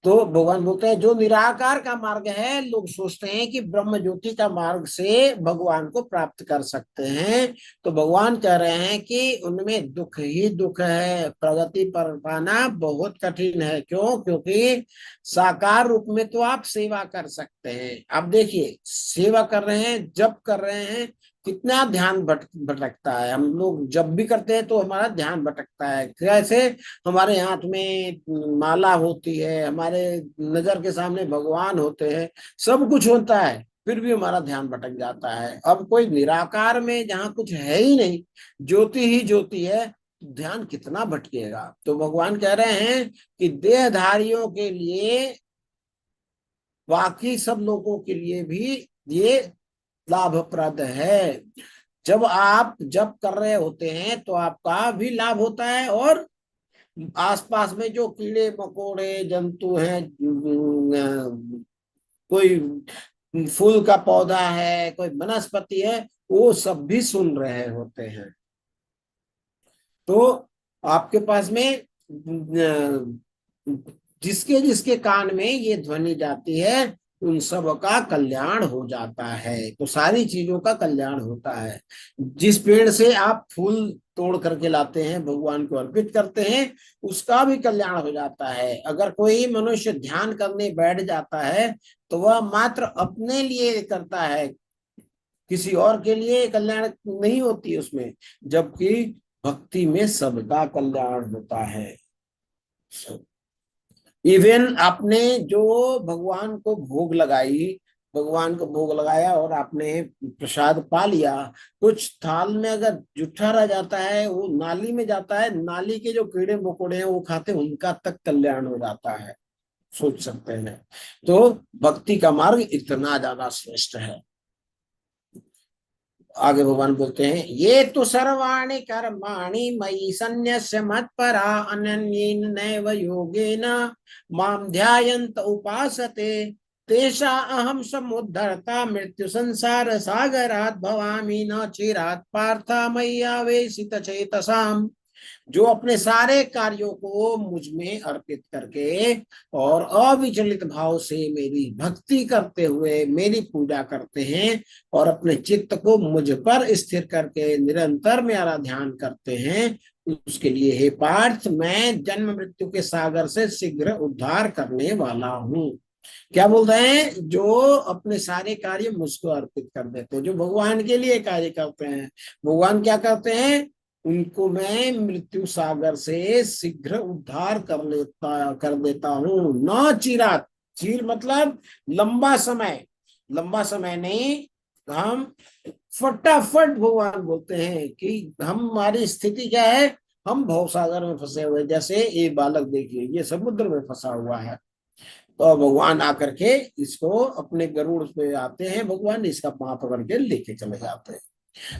तो भगवान बोलते हैं जो निराकार का मार्ग है, लोग सोचते हैं कि ब्रह्म ज्योति का मार्ग से भगवान को प्राप्त कर सकते हैं। तो भगवान कह रहे हैं कि उनमें दुख ही दुख है, प्रगति पर पाना बहुत कठिन है। क्यों? क्योंकि साकार रूप में तो आप सेवा कर सकते हैं। आप देखिए सेवा कर रहे हैं, जप कर रहे हैं, कितना ध्यान भटकता है। हम लोग जब भी करते हैं तो हमारा ध्यान भटकता है। कैसे? हमारे हाथ में माला होती है, हमारे नजर के सामने भगवान होते हैं, सब कुछ होता है, फिर भी हमारा ध्यान भटक जाता है। अब कोई निराकार में जहाँ कुछ है ही नहीं, ज्योति ही ज्योति है, ध्यान कितना भटकेगा? तो भगवान कह रहे हैं कि देहधारियों के लिए, बाकी सब लोगों के लिए भी ये लाभप्रद है। जब आप जप कर रहे होते हैं तो आपका भी लाभ होता है, और आसपास में जो कीड़े मकोड़े जंतु हैं, कोई फूल का पौधा है, कोई वनस्पति है, वो सब भी सुन रहे होते हैं। तो आपके पास में जिसके जिसके कान में ये ध्वनि जाती है उन सब का कल्याण हो जाता है। तो सारी चीजों का कल्याण होता है। जिस पेड़ से आप फूल तोड़ करके लाते हैं, भगवान को अर्पित करते हैं, उसका भी कल्याण हो जाता है। अगर कोई मनुष्य ध्यान करने बैठ जाता है तो वह मात्र अपने लिए करता है, किसी और के लिए कल्याण नहीं होती उसमें, जबकि भक्ति में सबका कल्याण होता है। इवन आपने जो भगवान को भोग लगाई, भगवान को भोग लगाया और आपने प्रसाद पा लिया, कुछ थाल में अगर जूठा रह जाता है वो नाली में जाता है, नाली के जो कीड़े मकोड़े हैं वो खाते हैं, उनका तक कल्याण हो जाता है। सोच सकते हैं। तो भक्ति का मार्ग इतना ज्यादा श्रेष्ठ है। आगे भगवान बोलते हैं ये तो सर्वाणि कर्माणि मयि सन्न्यस्य मत्परा अनन्येन नैव योगेन मां ध्यायन्त उपासते तेषा अहं समुद्धर्ता मृत्यु संसार सागरात् भवामि न चिरात् पार्थ मय्यावेशित चेतसाम् जो अपने सारे कार्यों को मुझ में अर्पित करके और अविचलित भाव से मेरी भक्ति करते हुए मेरी पूजा करते हैं और अपने चित्त को मुझ पर स्थिर करके निरंतर मेरा ध्यान करते हैं, उसके लिए हे पार्थ मैं जन्म मृत्यु के सागर से शीघ्र उद्धार करने वाला हूँ। क्या बोल रहे हैं? जो अपने सारे कार्य मुझको अर्पित कर देते हैं, जो भगवान के लिए कार्य करते हैं, भगवान क्या करते हैं? उनको मैं मृत्यु सागर से शीघ्र उद्धार कर देता हूँ। न चिरात, चिर मतलब लंबा समय, लंबा समय नहीं, हम फटाफट भगवान बोलते हैं कि हमारी स्थिति क्या है, हम भवसागर में फंसे हुए, जैसे ये बालक देखिए ये समुद्र में फंसा हुआ है, तो भगवान आकर के इसको अपने गरुड़ पे आते हैं, भगवान इसका पांव पकड़ के लेके चले जाते हैं।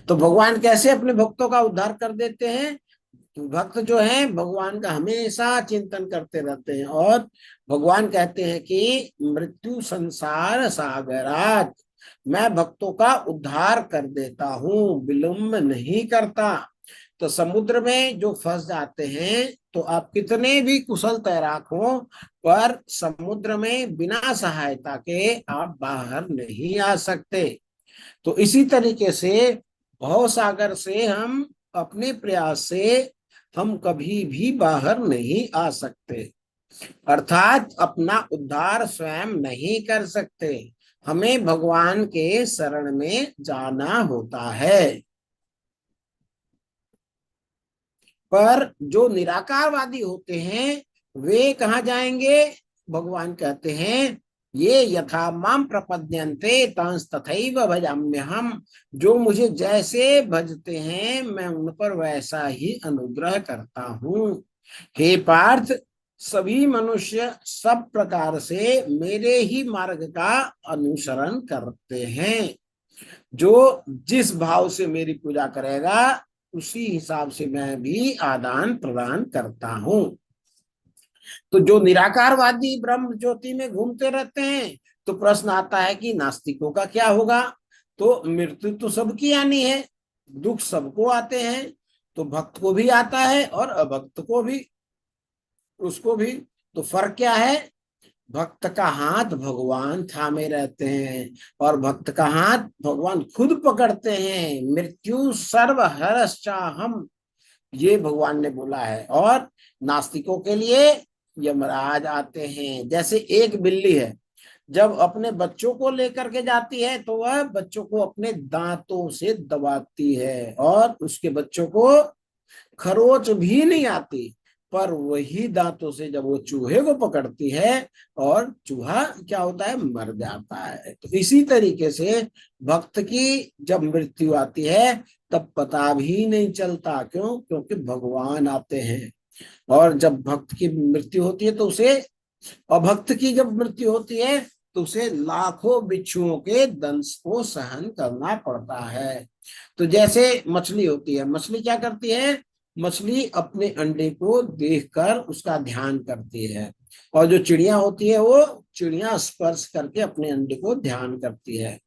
तो भगवान कैसे अपने भक्तों का उद्धार कर देते हैं? तो भक्त जो है भगवान का हमेशा चिंतन करते रहते हैं और भगवान कहते हैं कि मृत्यु संसार सागरात, मैं भक्तों का उद्धार कर देता हूँ, विलंब नहीं करता। तो समुद्र में जो फंस जाते हैं, तो आप कितने भी कुशल तैराक हो, पर समुद्र में बिना सहायता के आप बाहर नहीं आ सकते। तो इसी तरीके से भव सागर से हम अपने प्रयास से हम कभी भी बाहर नहीं आ सकते, अर्थात अपना उद्धार स्वयं नहीं कर सकते, हमें भगवान के शरण में जाना होता है। पर जो निराकारवादी होते हैं वे कहाँ जाएंगे? भगवान कहते हैं ये यथा माम प्रपद्यन्ते तंस तथैव भजाम्यहम्, जो मुझे जैसे भजते हैं मैं उन पर वैसा ही अनुग्रह करता हूँ। हे पार्थ, सभी मनुष्य सब प्रकार से मेरे ही मार्ग का अनुसरण करते हैं। जो जिस भाव से मेरी पूजा करेगा उसी हिसाब से मैं भी आदान प्रदान करता हूँ। तो जो निराकारवादी ब्रह्म ज्योति में घूमते रहते हैं, तो प्रश्न आता है कि नास्तिकों का क्या होगा? तो मृत्यु तो सबकी आनी है, दुख सबको आते हैं, तो भक्त को भी आता है और अभक्त को भी, उसको भी। तो फर्क क्या है? भक्त का हाथ भगवान थामे रहते हैं और भक्त का हाथ भगवान खुद पकड़ते हैं। मृत्यु सर्व हरश्चाहम, ये भगवान ने बोला है। और नास्तिकों के लिए यमराज आते हैं। जैसे एक बिल्ली है, जब अपने बच्चों को लेकर के जाती है तो वह बच्चों को अपने दांतों से दबाती है और उसके बच्चों को खरोच भी नहीं आती, पर वही दांतों से जब वो चूहे को पकड़ती है और चूहा क्या होता है? मर जाता है। तो इसी तरीके से भक्त की जब मृत्यु आती है तब पता भी नहीं चलता। क्यों? क्योंकि भगवान आते हैं। और जब भक्त की मृत्यु होती है तो उसे, अभक्त की जब मृत्यु होती है तो उसे लाखों बिच्छुओं के दंश को सहन करना पड़ता है। तो जैसे मछली होती है, मछली क्या करती है? मछली अपने अंडे को देखकर उसका ध्यान करती है, और जो चिड़िया होती है वो चिड़िया स्पर्श करके अपने अंडे को ध्यान करती है।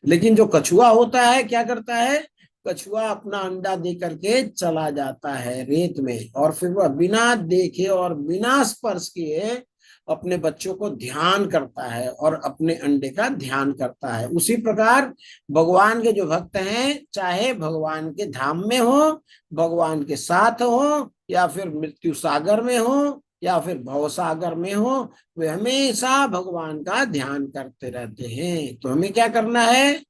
लेकिन जो कछुआ होता है क्या करता है? कछुआ अपना अंडा दे करके चला जाता है रेत में, और फिर वह बिना देखे और बिना स्पर्श किए अपने बच्चों को ध्यान करता है और अपने अंडे का ध्यान करता है। उसी प्रकार भगवान के जो भक्त हैं, चाहे भगवान के धाम में हो, भगवान के साथ हो, या फिर मृत्यु सागर में हो, या फिर भव सागर में हो, वे हमेशा भगवान का ध्यान करते रहते हैं। तो हमें क्या करना है?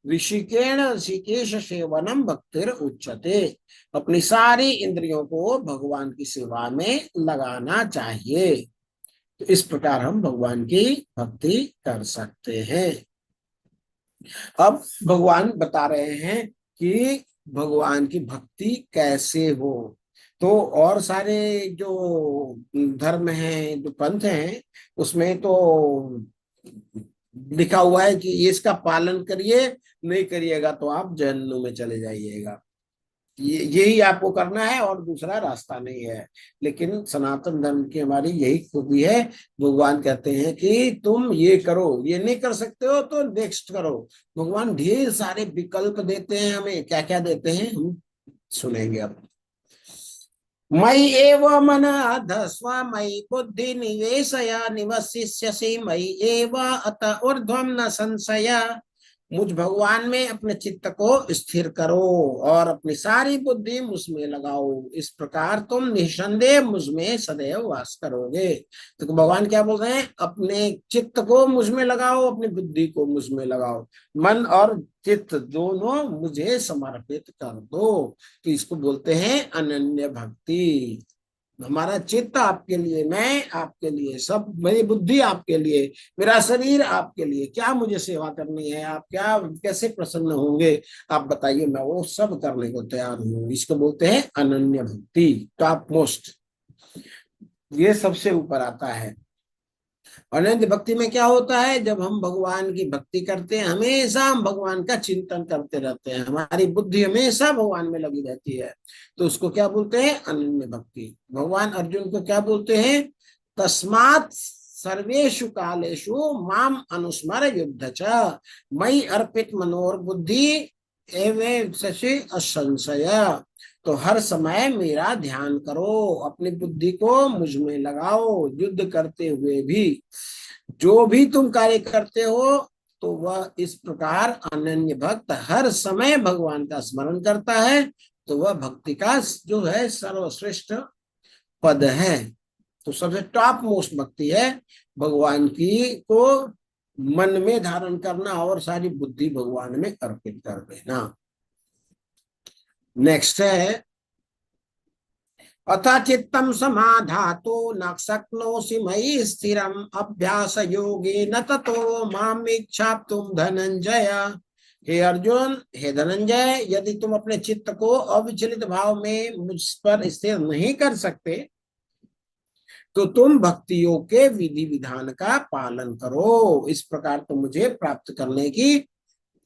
ऋषिकेण ऋषिकेश सेवनम भक्तिर उच्यते, अपनी सारी इंद्रियों को भगवान की सेवा में लगाना चाहिए। तो इस प्रकार हम भगवान की भक्ति कर सकते हैं। अब भगवान बता रहे हैं कि भगवान की भक्ति कैसे हो। तो और सारे जो धर्म हैं, जो पंथ हैं, उसमें तो लिखा हुआ है कि ये इसका पालन करिए, नहीं करिएगा तो आप जहन्नुम में चले जाइएगा। यही आपको करना है और दूसरा रास्ता नहीं है। लेकिन सनातन धर्म की हमारी यही खूबी है, भगवान कहते हैं कि तुम ये करो, ये नहीं कर सकते हो तो नेक्स्ट करो। भगवान ढेर सारे विकल्प देते हैं हमें। क्या क्या देते हैं हम सुनेंगे अब। मयि एव मन अधस्व मयि बुद्धि निवेशय निवसिष्यसि मयि एव अत ऊर्ध्वं न संशय। मुझ भगवान में अपने चित्त को स्थिर करो और अपनी सारी बुद्धि मुझ में लगाओ, इस प्रकार तुम निसंदेह मुझ में सदैव वास करोगे। तो भगवान क्या बोल रहे हैं, अपने चित्त को मुझ में लगाओ, अपनी बुद्धि को मुझ में लगाओ, मन और चित्त दोनों मुझे समर्पित कर दो। तो इसको बोलते हैं अनन्य भक्ति। हमारा चित्त आपके लिए, मैं आपके लिए, सब मेरी बुद्धि आपके लिए, मेरा शरीर आपके लिए, क्या मुझे सेवा करनी है, आप क्या कैसे प्रसन्न होंगे आप बताइए, मैं वो सब करने को तैयार हूँ। इसको बोलते हैं अनन्य भक्ति, टॉप मोस्ट, ये सबसे ऊपर आता है। अनंत भक्ति में क्या होता है, जब हम भगवान की भक्ति करते हैं हमेशा हम भगवान का चिंतन करते रहते हैं, हमारी बुद्धि हमेशा भगवान में लगी रहती है, तो उसको क्या बोलते हैं, अनन्य भक्ति। भगवान अर्जुन को क्या बोलते हैं, तस्मात् सर्वेषु कालेषु माम अनुस्मर युद्ध च मयि अर्पित मनोर बुद्धि एवं शशि असंशय। तो हर समय मेरा ध्यान करो, अपनी बुद्धि को मुझ में लगाओ, युद्ध करते हुए भी जो भी तुम कार्य करते हो, तो वह इस प्रकार अनन्य भक्त हर समय भगवान का स्मरण करता है, तो वह भक्ति का जो है सर्वश्रेष्ठ पद है। तो सबसे टॉप मोस्ट भक्ति है भगवान की को मन में धारण करना और सारी बुद्धि भगवान में अर्पित कर देना। नेक्स्ट है, अथ चित्तम समाधातु न शक्नोषि मयि स्थिरम अभ्यास योगेन ततो माम इच्छाप्तुम धनंजय। हे अर्जुन, हे धनंजय, यदि तुम अपने चित्त को अविचलित भाव में मुझ पर स्थिर नहीं कर सकते, तो तुम भक्तियों के विधि विधान का पालन करो, इस प्रकार तुम मुझे प्राप्त करने की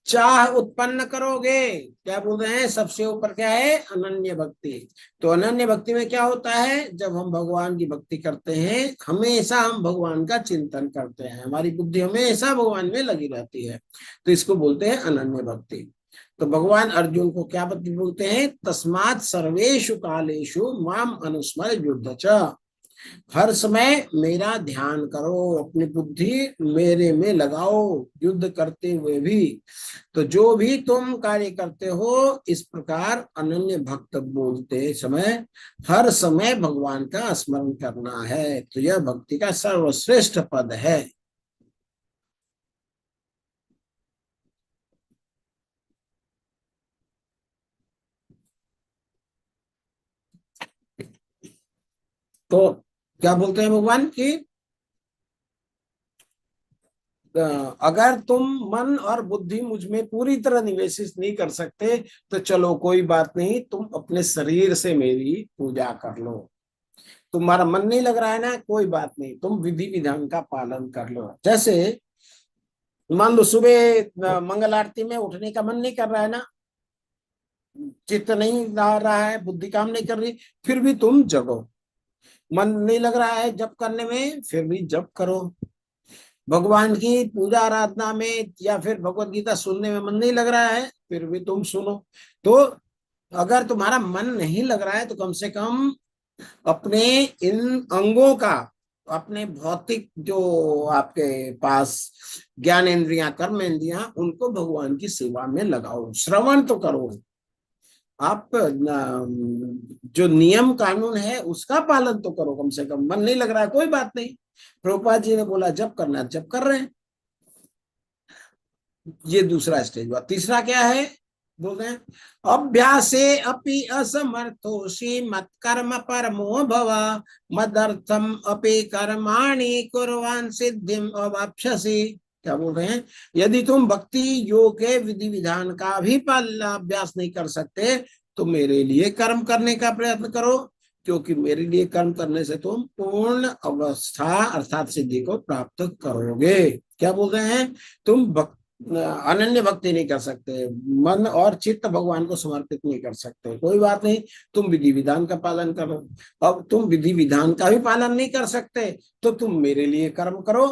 चाह उत्पन्न करोगे। क्या बोल रहे हैं, सबसे ऊपर क्या है, अनन्य भक्ति। तो अनन्य भक्ति में क्या होता है, जब हम भगवान की भक्ति करते हैं हमेशा हम भगवान का चिंतन करते हैं, हमारी बुद्धि हमेशा भगवान में लगी रहती है, तो इसको बोलते हैं अनन्य भक्ति। तो भगवान अर्जुन को क्या बोलते हैं, तस्मात् सर्वेषु कालेषु माम अनुस्मर युद्ध च। हर समय मेरा ध्यान करो, अपनी बुद्धि मेरे में लगाओ, युद्ध करते हुए भी। तो जो भी तुम कार्य करते हो, इस प्रकार अनन्य भक्त बोलते समय हर समय भगवान का स्मरण करना है, तो यह भक्ति का सर्वश्रेष्ठ पद है। तो क्या बोलते हैं भगवान की, अगर तुम मन और बुद्धि मुझ में पूरी तरह निवेशित नहीं कर सकते, तो चलो कोई बात नहीं, तुम अपने शरीर से मेरी पूजा कर लो। तुम्हारा मन नहीं लग रहा है ना, कोई बात नहीं, तुम विधि विधान का पालन कर लो। जैसे मान लो सुबह मंगल आरती में उठने का मन नहीं कर रहा है ना, चित्त नहीं आ रहा है, बुद्धि काम नहीं कर रही, फिर भी तुम जगो। मन नहीं लग रहा है जप करने में, फिर भी जप करो। भगवान की पूजा आराधना में या फिर भगवत गीता सुनने में मन नहीं लग रहा है, फिर भी तुम सुनो। तो अगर तुम्हारा मन नहीं लग रहा है, तो कम से कम अपने इन अंगों का, अपने भौतिक जो आपके पास ज्ञान इंद्रियां, कर्म इंद्रियां, उनको भगवान की सेवा में लगाओ, श्रवण तो करो। आप जो नियम कानून है उसका पालन तो करो, कम से कम। मन नहीं लग रहा है, कोई बात नहीं, प्रभुपाद जी ने बोला जब करना जब कर रहे हैं। ये दूसरा स्टेज हुआ। तीसरा क्या है, बोल रहे हैं, अभ्यासे अपि असमर्थोषि मत कर्म परमो भव मदर्थम अपि कर्माणि कुर्वान् सिद्धिम अवाप्स्यसि। क्या बोल रहे हैं, यदि तुम भक्ति योग के विधि विधान का भी अभ्यास नहीं कर सकते, तो मेरे लिए कर्म करने का प्रयत्न करो, क्योंकि मेरे लिए कर्म करने से तुम पूर्ण अवस्था अर्थात सिद्धि को प्राप्त करोगे। क्या बोल रहे हैं, तुम अनन्य भक्ति नहीं कर सकते, मन और चित्त भगवान को समर्पित नहीं कर सकते, कोई बात नहीं, तुम विधि विधान का पालन करो। अब तुम विधि विधान का भी पालन नहीं कर सकते, तो तुम मेरे लिए कर्म करो।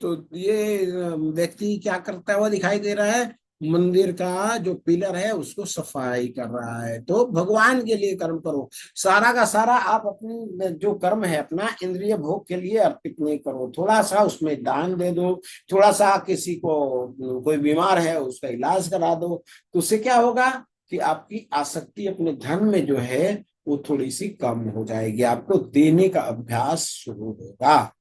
तो ये व्यक्ति क्या करता हुआ दिखाई दे रहा है, मंदिर का जो पिलर है उसको सफाई कर रहा है। तो भगवान के लिए कर्म करो, सारा का सारा आप अपनी जो कर्म है अपना इंद्रिय भोग के लिए अर्पित नहीं करो। थोड़ा सा उसमें दान दे दो, थोड़ा सा किसी को कोई बीमार है उसका इलाज करा दो, तो उससे क्या होगा कि आपकी आसक्ति अपने धन में जो है वो थोड़ी सी कम हो जाएगी, आपको देने का अभ्यास शुरू होगा।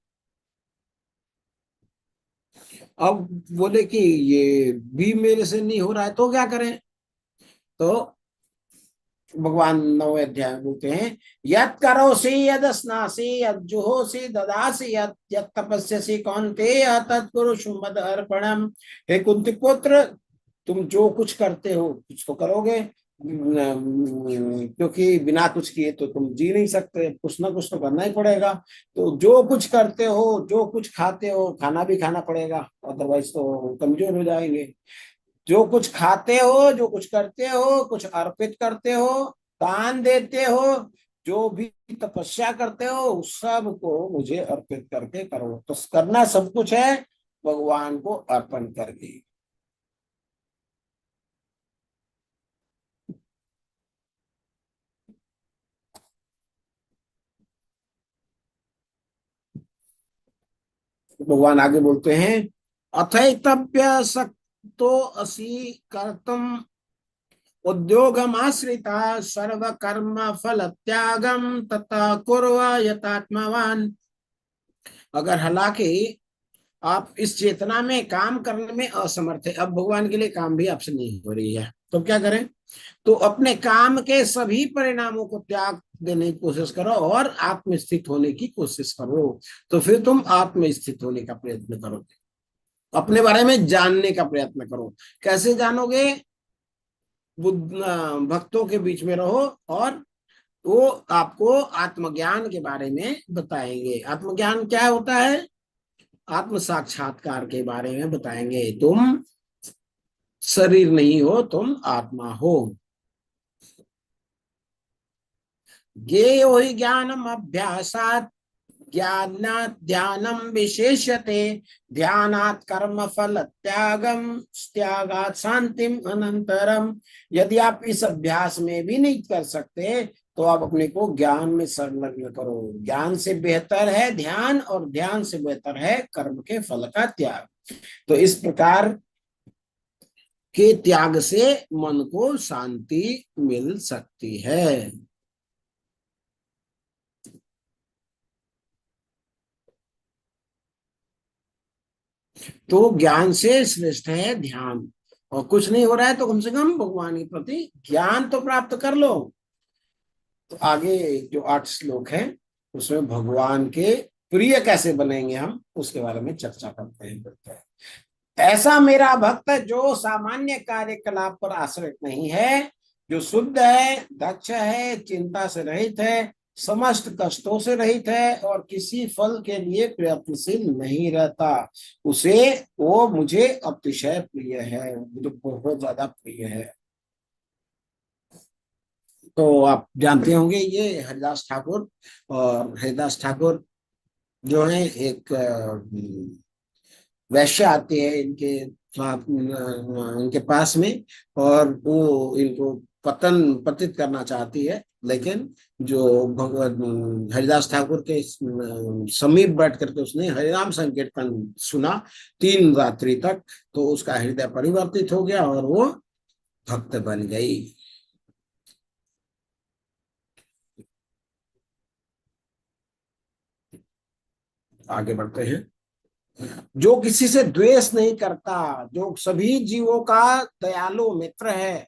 अब बोले कि ये भी मेरे से नहीं हो रहा है तो क्या करें? तो भगवान 9वें अध्याय में बोलते हैं, यत् करोसि यदस्नासि यज्जुहोसि ददासि यत् तपस्यसि कौन्तेय तत्कुरु मद अर्पणम। हे कुंती पुत्र, तुम जो कुछ करते हो कुछ तो करोगे, क्योंकि बिना कुछ किए तो तुम जी नहीं सकते, कुछ ना कुछ तो करना ही पड़ेगा। तो जो कुछ करते हो, जो कुछ खाते हो, खाना भी खाना पड़ेगा, अदरवाइज तो कमजोर हो जाएंगे। जो कुछ खाते हो, जो कुछ करते हो, कुछ अर्पित करते हो, दान देते हो, जो भी तपस्या करते हो, उस सब को मुझे अर्पित करके करो। तो करना सब कुछ है भगवान को अर्पण करके। भगवान आगे बोलते हैं, अथैतप्य सक्तो असि कर्तुम उद्योगमाश्रिता सर्व कर्म फल त्यागम तथा कुर्व यथात्मवान। अगर हालांकि आप इस चेतना में काम करने में असमर्थ है, अब भगवान के लिए काम भी आपसे नहीं हो रही है, तो क्या करें? तो अपने काम के सभी परिणामों को त्याग देने की कोशिश करो और आत्मस्थित होने की कोशिश करो। तो फिर तुम आत्मस्थित होने का प्रयत्न करोगे, अपने बारे में जानने का प्रयत्न करो। कैसे जानोगे? भक्तों के बीच में रहो और वो आपको आत्मज्ञान के बारे में बताएंगे। आत्मज्ञान क्या होता है? आत्म साक्षात्कार के बारे में बताएंगे। तुम शरीर नहीं हो, तुम आत्मा हो। ज्ञेयो हि ज्ञानम अभ्यासात् ज्ञानात् ध्यानम विशेष्यते ध्यानात् कर्म फल त्यागम त्यागात् शांतिम अनंतरम। यदि आप इस अभ्यास में भी नहीं कर सकते तो आप अपने को ज्ञान में संलग्न करो। ज्ञान से बेहतर है ध्यान, और ध्यान से बेहतर है कर्म के फल का त्याग। तो इस प्रकार के त्याग से मन को शांति मिल सकती है। तो ज्ञान से श्रेष्ठ है ध्यान। और कुछ नहीं हो रहा है तो कम से कम भगवान के प्रति ज्ञान तो प्राप्त कर लो। तो आगे जो 8 श्लोक है उसमें भगवान के प्रिय कैसे बनेंगे हम उसके बारे में चर्चा करते हैं। ऐसा मेरा भक्त जो सामान्य कार्यकलाप पर आश्रित नहीं है, जो शुद्ध है, दक्ष है, चिंता से रहित है, समस्त कष्टों से रहित है और किसी फल के लिए प्रयत्नशील नहीं रहता, उसे वो मुझे अतिशय प्रिय है, मुझे बहुत ज्यादा प्रिय है। तो आप जानते होंगे ये हरिदास ठाकुर, और हरिदास ठाकुर जो है एक वैश्य आती है इनके साथ, इनके पास में, और वो इनको पतित करना चाहती है। लेकिन जो भगवान हरिदास ठाकुर के समीप बैठ करके उसने हरिनाम संकीर्तन सुना 3 रात्रि तक, तो उसका हृदय परिवर्तित हो गया और वो भक्त बन गई। आगे बढ़ते हैं। जो किसी से द्वेष नहीं करता, जो सभी जीवों का दयालु मित्र है,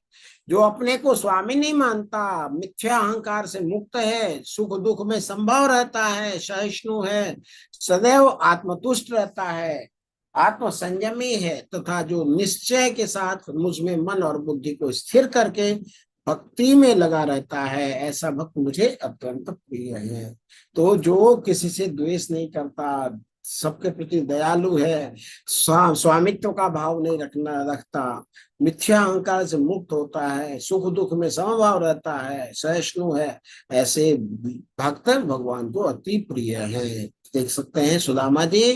जो अपने को स्वामी नहीं मानता, मिथ्या अहंकार से मुक्त है, सुख दुख में संभव रहता है, सहिष्णु है, सदैव आत्मतुष्ट रहता है, आत्म संयमी है, तथा जो निश्चय के साथ मुझ में मन और बुद्धि को स्थिर करके भक्ति में लगा रहता है, ऐसा भक्त मुझे अत्यंत प्रिय है। तो जो किसी से द्वेष नहीं करता, सबके प्रति दयालु है, स्वामित्व का भाव नहीं रखता, मिथ्या अहंकार से मुक्त होता है, सुख दुख में समभाव रहता है, सहिष्णु है, ऐसे भक्त भगवान को अति प्रिय है। देख सकते हैं सुदामा जी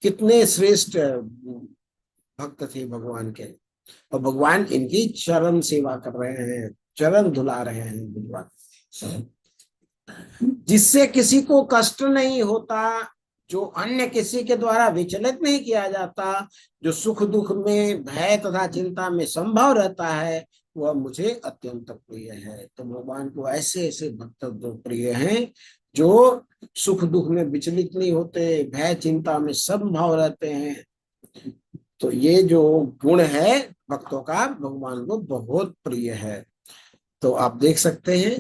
कितने श्रेष्ठ भक्त थे भगवान के। और भगवान इनकी चरण सेवा कर रहे हैं, चरण धुला रहे हैं भगवान, जिससे किसी को कष्ट नहीं होता, जो अन्य किसी के द्वारा विचलित नहीं किया जाता, जो सुख दुख में भय तथा चिंता में संभव रहता है, वह मुझे अत्यंत प्रिय है। तो भगवान को ऐसे ऐसे भक्त प्रिय हैं जो सुख दुख में विचलित नहीं होते, भय चिंता में संभव रहते हैं। तो ये जो गुण है भक्तों का, भगवान को बहुत प्रिय है। तो आप देख सकते हैं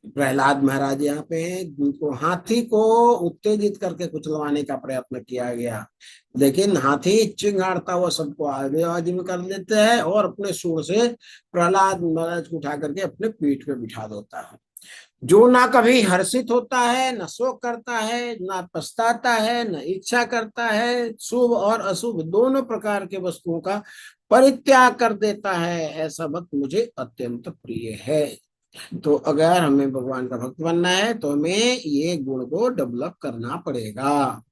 प्रहलाद महाराज यहाँ पे हैं, जिनको हाथी को उत्तेजित करके कुचलवाने का प्रयत्न किया गया, लेकिन हाथी चिंगाड़ता हुआ सबको आगे में कर लेते हैं और अपने सूंड से प्रहलाद महाराज को उठा करके अपने पीठ पे बिठा देता है। जो ना कभी हर्षित होता है, न शोक करता है, ना पछताता है, न इच्छा करता है, शुभ और अशुभ दोनों प्रकार के वस्तुओं का परित्याग कर देता है, ऐसा भक्त मुझे अत्यंत प्रिय है। तो अगर हमें भगवान का भक्त बनना है तो हमें ये गुण को डेवलप करना पड़ेगा।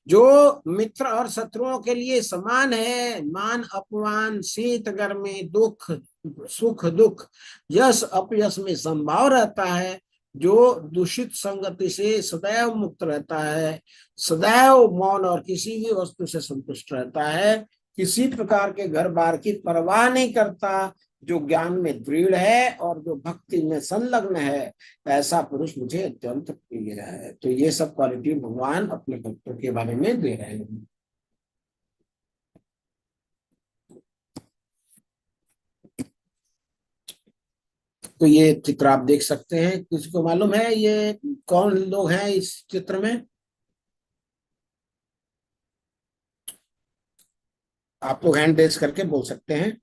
जो मित्र और शत्रुओं के लिए समान है, मान अपमान, शीत गर्मी, दुख सुख दुख, यश अपयश में संभाव रहता है, जो दूषित संगति से सदैव मुक्त रहता है, सदैव मौन और किसी भी वस्तु से संतुष्ट रहता है, किसी प्रकार के घर बार की परवाह नहीं करता, जो ज्ञान में दृढ़ है और जो भक्ति में संलग्न है, ऐसा पुरुष मुझे अत्यंत प्रिय है। तो ये सब क्वालिटी भगवान अपने भक्तों के बारे में दे रहे हैं। तो ये चित्र आप देख सकते हैं, किसी को मालूम है ये कौन लोग हैं इस चित्र में? आप लोग हैंड रेज करके बोल सकते हैं।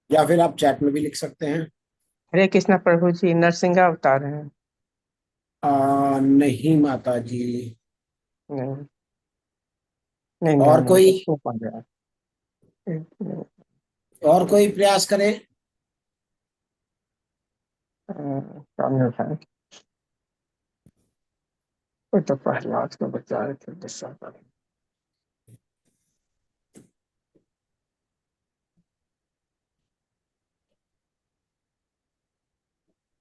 या फिर आप चैट में भी लिख सकते हैं। हरे कृष्णा प्रभु जी, नरसिंह अवतार हैं। नहीं माता जी। नहीं नहीं और नहीं, कोई नहीं, पा गया। और कोई प्रयास करे? सामने उठाए, वो तो प्रहलाद को बचा रहे थे गुस्सा कर।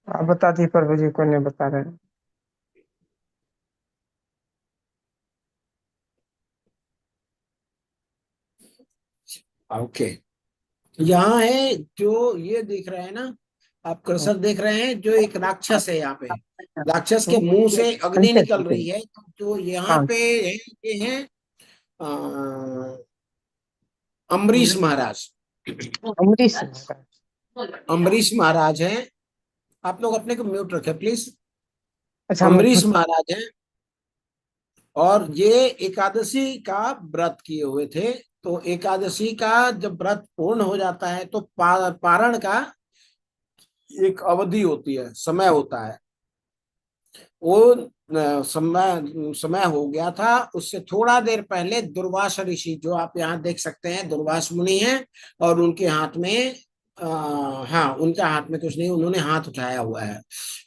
आप बता दी प्रभु जी को, नहीं बता रहे। ओके, यहाँ है जो ये दिख रहे हैं ना, आप कर्सर देख रहे हैं, जो एक राक्षस है यहाँ पे, राक्षस के मुंह से अग्नि निकल रही है। तो जो यहाँ हाँ, पे है, ये है अम्बरीश महाराज। अमरीश। अम्बरीश महाराज हैं। आप लोग अपने को म्यूट रखें प्लीज। अच्छा, अम्बरीश महाराज हैं और ये एकादशी का व्रत किए हुए थे। तो एकादशी का जब व्रत पूर्ण हो जाता है तो पारण का एक अवधि होती है, समय होता है। वो समय हो गया था। उससे थोड़ा देर पहले दुर्वास ऋषि, जो आप यहाँ देख सकते हैं, दुर्वास मुनि हैं और उनके हाथ में हाँ, उनके हाथ में कुछ नहीं, उन्होंने हाथ उठाया हुआ है।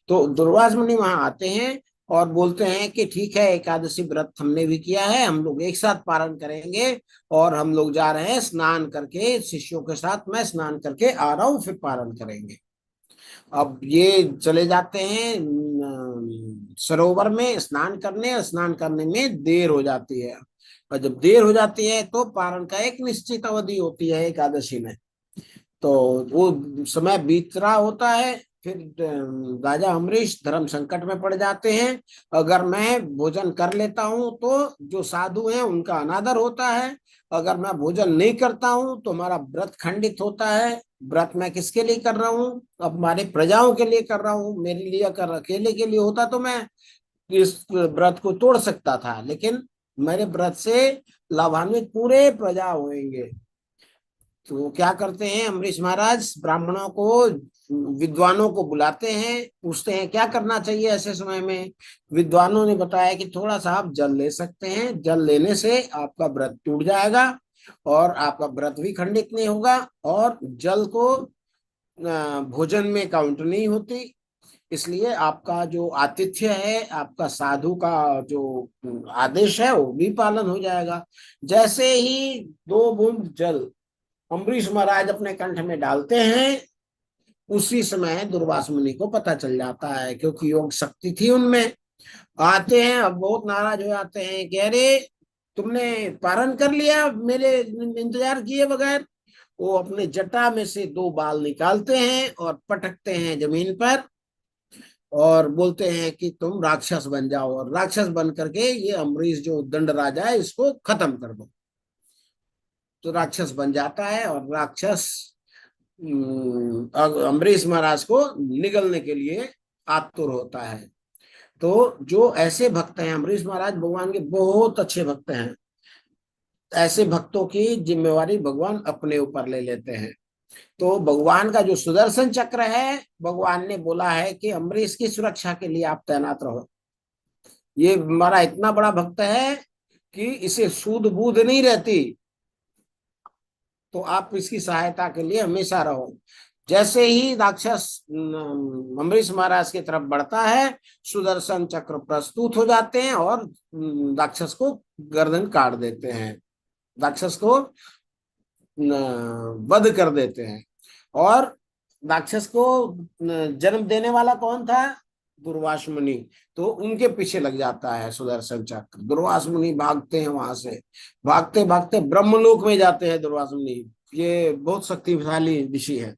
तो दुर्वास मुनि वहां आते हैं और बोलते हैं कि ठीक है, एकादशी व्रत हमने भी किया है, हम लोग एक साथ पारण करेंगे और हम लोग जा रहे हैं स्नान करके, शिष्यों के साथ मैं स्नान करके आ रहा हूँ, फिर पारण करेंगे। अब ये चले जाते हैं सरोवर में स्नान करने, और स्नान करने में देर हो जाती है। और जब देर हो जाती है तो पारण का एक निश्चित अवधि होती है एकादशी में। तो वो समय बीत रहा होता है। फिर राजा अम्बरीश धर्म संकट में पड़ जाते हैं। अगर मैं भोजन कर लेता हूं तो जो साधु हैं उनका अनादर होता है, अगर मैं भोजन नहीं करता हूं तो हमारा व्रत खंडित होता है। व्रत मैं किसके लिए कर रहा हूँ? अब हमारे प्रजाओं के लिए कर रहा हूँ, मेरे लिए कर अकेले के लिए होता तो मैं इस व्रत को तोड़ सकता था, लेकिन मेरे व्रत से लाभान्वित पूरे प्रजा होंगे। तो क्या करते हैं अम्बरीश महाराज, ब्राह्मणों को, विद्वानों को बुलाते हैं, पूछते हैं क्या करना चाहिए ऐसे समय में। विद्वानों ने बताया कि थोड़ा सा आप जल ले सकते हैं, जल लेने से आपका व्रत टूट जाएगा और आपका व्रत भी खंडित नहीं होगा, और जल को भोजन में काउंट नहीं होती। इसलिए आपका जो आतिथ्य है, आपका साधु का जो आदेश है वो भी पालन हो जाएगा। जैसे ही 2 बूंद जल अम्बरीश महाराज अपने कंठ में डालते हैं, उसी समय दुर्वास मुनि को पता चल जाता है, क्योंकि योग शक्ति थी उनमें। आते हैं, अब बहुत नाराज हो जाते हैं कि अरे तुमने पारण कर लिया मेरे इंतजार किए बगैर। वो अपने जटा में से 2 बाल निकालते हैं और पटकते हैं जमीन पर और बोलते हैं कि तुम राक्षस बन जाओ, और राक्षस बन करके ये अम्बरीश जो दंड राजा है इसको खत्म कर दो। तो राक्षस बन जाता है और राक्षस अम्बरीश महाराज को निगलने के लिए आतुर होता है। तो जो ऐसे भक्त हैं, अम्बरीश महाराज भगवान के बहुत अच्छे भक्त हैं, ऐसे भक्तों की जिम्मेवारी भगवान अपने ऊपर ले लेते हैं। तो भगवान का जो सुदर्शन चक्र है, भगवान ने बोला है कि अम्बरीश की सुरक्षा के लिए आप तैनात रहो। ये हमारा इतना बड़ा भक्त है कि इसे सूद बूद नहीं रहती, तो आप इसकी सहायता के लिए हमेशा रहो। जैसे ही राक्षस अम्बरीश महाराज की तरफ बढ़ता है, सुदर्शन चक्र प्रस्तुत हो जाते हैं और राक्षस को गर्दन काट देते हैं, राक्षस को वध कर देते हैं। और राक्षस को जन्म देने वाला कौन था? दुर्वास मुनि। तो उनके पीछे लग जाता है सुदर्शन चक्र। दुर्वास मुनि भागते हैं, वहां से भागते भागते ब्रह्मलोक में जाते हैं। दुर्वास मुनि ये बहुत शक्तिशाली ऋषि है,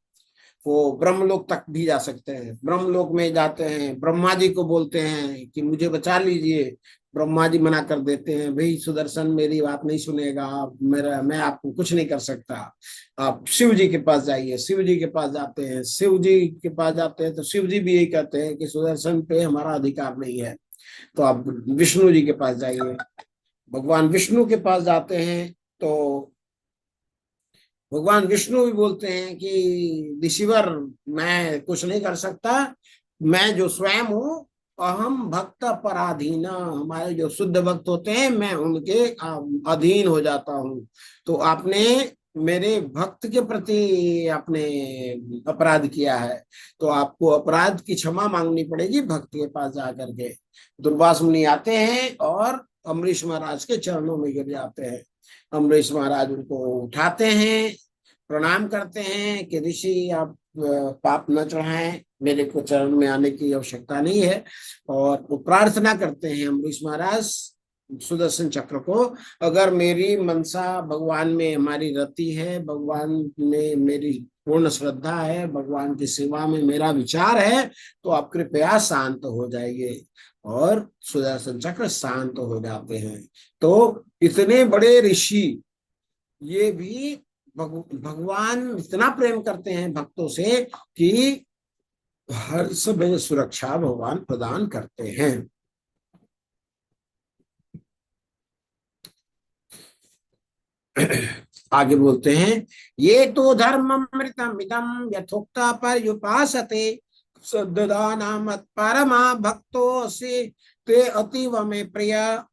वो ब्रह्मलोक तक भी जा सकते हैं। ब्रह्मलोक में जाते हैं, ब्रह्मा जी को बोलते हैं कि मुझे बचा लीजिए। ब्रह्मा जी मना कर देते हैं, भाई सुदर्शन मेरी बात नहीं सुनेगा, मैं आपको कुछ नहीं कर सकता, आप शिव जी के पास जाइए। शिव जी के पास जाते हैं, शिव जी के पास जाते हैं तो शिव जी भी यही कहते हैं कि सुदर्शन पे हमारा अधिकार नहीं है, तो आप विष्णु जी के पास जाइए। भगवान विष्णु के पास जाते हैं तो भगवान विष्णु भी बोलते हैं कि ऋषिवर मैं कुछ नहीं कर सकता, मैं जो स्वयं हूँ अहम भक्त पराधीन, हमारे जो शुद्ध भक्त होते हैं मैं उनके अधीन हो जाता हूँ। तो आपने मेरे भक्त के प्रति आपने अपराध किया है, तो आपको अपराध की क्षमा मांगनी पड़ेगी भक्त के पास जाकर के। दुर्वास मुनि आते हैं और अम्बरीश महाराज के चरणों में गिर जाते हैं। अम्बरीश महाराज उनको उठाते हैं, प्रणाम करते हैं कि ऋषि आप पाप न चढ़ाएं, मेरे को चरण में आने की आवश्यकता नहीं है। और वो प्रार्थना करते हैं अम्बरीश महाराज सुदर्शन चक्र को, अगर मेरी मनसा भगवान में हमारी रति है, भगवान में मेरी पूर्ण श्रद्धा है, भगवान की सेवा में मेरा विचार है, तो आप कृपया शांत हो जाइए। और सुदर्शन चक्र शांत हो जाते हैं। तो इतने बड़े ऋषि ये भी भगवान इतना प्रेम करते हैं भक्तों से कि हर समय सुरक्षा भगवान प्रदान करते हैं। आगे बोलते हैं, ये तो धर्म अमृतम इदम यथोक्ता पर युपासते सद्दाना मत परमा भक्तो से ते अतीव में प्रिय।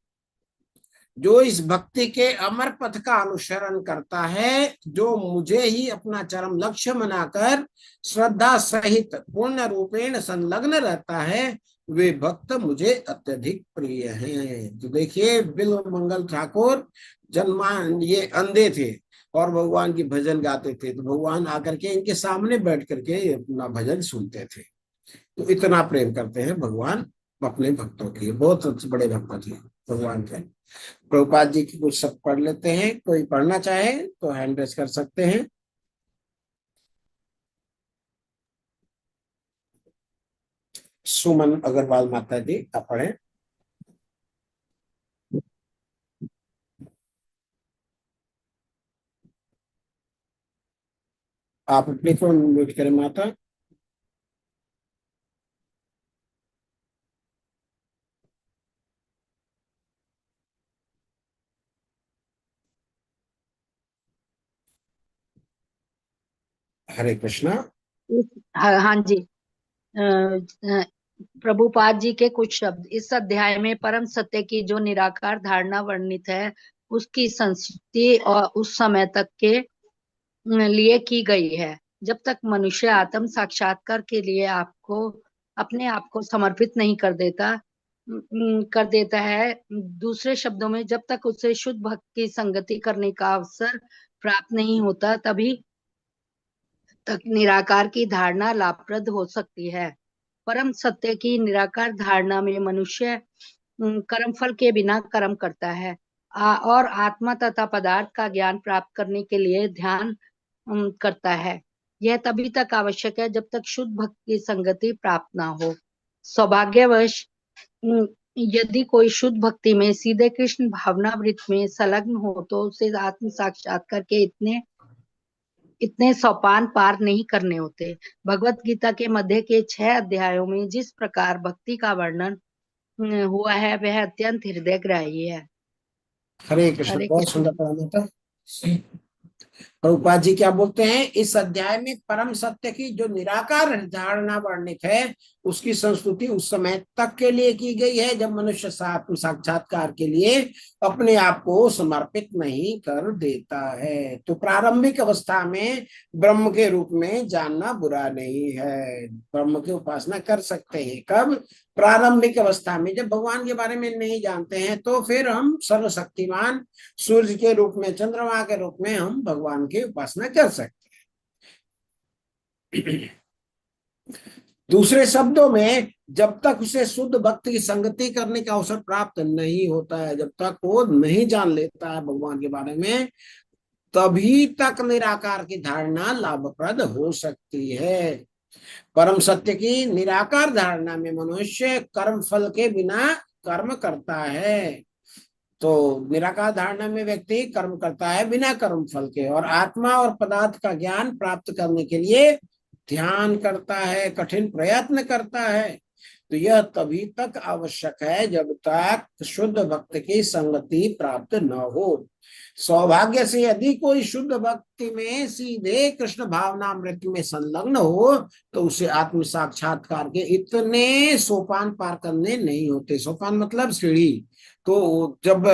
जो इस भक्ति के अमर पथ का अनुसरण करता है, जो मुझे ही अपना चरम लक्ष्य मनाकर श्रद्धा सहित पूर्ण रूपेण संलग्न रहता है, वे भक्त मुझे अत्यधिक प्रिय हैं। तो देखिए बिल्व मंगल ठाकुर जन्मान ये अंधे थे और भगवान की भजन गाते थे, तो भगवान आकर के इनके सामने बैठ करके अपना भजन सुनते थे। तो इतना प्रेम करते हैं भगवान अपने भक्तों की, बहुत बड़े भक्त थे भगवान के। प्रभुपाद जी की कुछ सब पढ़ लेते हैं, कोई पढ़ना चाहे तो हैंड रेस कर सकते हैं। सुमन अग्रवाल माता जी आप पढ़े। आप अपने फोन म्यूट करें माता। हरे कृष्णा। हाँ हाँ जी। प्रभुपाद जी के कुछ शब्द। इस अध्याय में परम सत्य की जो निराकार धारणा वर्णित है, उसकी संस्कृति और उस समय तक के लिए की गई है जब तक मनुष्य आत्म साक्षात्कार के लिए आपको अपने आप को समर्पित नहीं कर देता है। दूसरे शब्दों में, जब तक उसे शुद्ध भक्त की संगति करने का अवसर प्राप्त नहीं होता, तभी तक निराकार की धारणा लाभप्रद हो सकती है। परम सत्य की निराकार धारणा में मनुष्य कर्मफल के बिना कर्म करता है और आत्मा तथा पदार्थ का ज्ञान प्राप्त करने के लिए ध्यान करता है। यह तभी तक आवश्यक है जब तक शुद्ध भक्त की संगति प्राप्त ना हो। सौभाग्यवश यदि कोई शुद्ध भक्ति में सीधे कृष्ण भावनामृत में संलग्न हो तो उसे आत्म साक्षात्कार के इतने सोपान पार नहीं करने होते। भगवत गीता के मध्य के 6 अध्यायों में जिस प्रकार भक्ति का वर्णन हुआ है वह अत्यंत हृदयग्राही है। हरे कृष्ण। हरे बहुत कृष्ण। सुंदर पढ़ा। प्रभुपाद जी क्या बोलते हैं, इस अध्याय में परम सत्य की जो निराकार धारणा वर्णित है उसकी संस्तुति उस समय तक के लिए की गई है जब मनुष्य आत्म साक्षात्कार के लिए अपने आप को समर्पित नहीं कर देता है। तो प्रारंभिक अवस्था में ब्रह्म के रूप में जानना बुरा नहीं है, ब्रह्म की उपासना कर सकते हैं। कब? प्रारंभिक अवस्था में, जब भगवान के बारे में नहीं जानते हैं तो फिर हम सर्वशक्तिमान सूर्य के रूप में, चंद्रमा के रूप में हम भगवान की उपासना कर सकते हैं। दूसरे शब्दों में, जब तक उसे शुद्ध भक्त की संगति करने का अवसर प्राप्त नहीं होता है, जब तक वो नहीं जान लेता है भगवान के बारे में, तभी तक निराकार की धारणा लाभप्रद हो सकती है। परम सत्य की निराकार धारणा में मनुष्य कर्म फल के बिना कर्म करता है। तो निराकार धारणा में व्यक्ति कर्म करता है बिना कर्म फल के, और आत्मा और पदार्थ का ज्ञान प्राप्त करने के लिए ध्यान करता है, कठिन प्रयत्न करता है। तो यह तभी तक आवश्यक है जब तक शुद्ध भक्त की संगति प्राप्त न हो। सौभाग्य से यदि कोई शुद्ध भक्ति में सीधे कृष्ण भावनामृत में संलग्न हो तो उसे आत्म साक्षात्कार के इतने सोपान पार करने नहीं होते। सोपान मतलब सीढ़ी। तो जब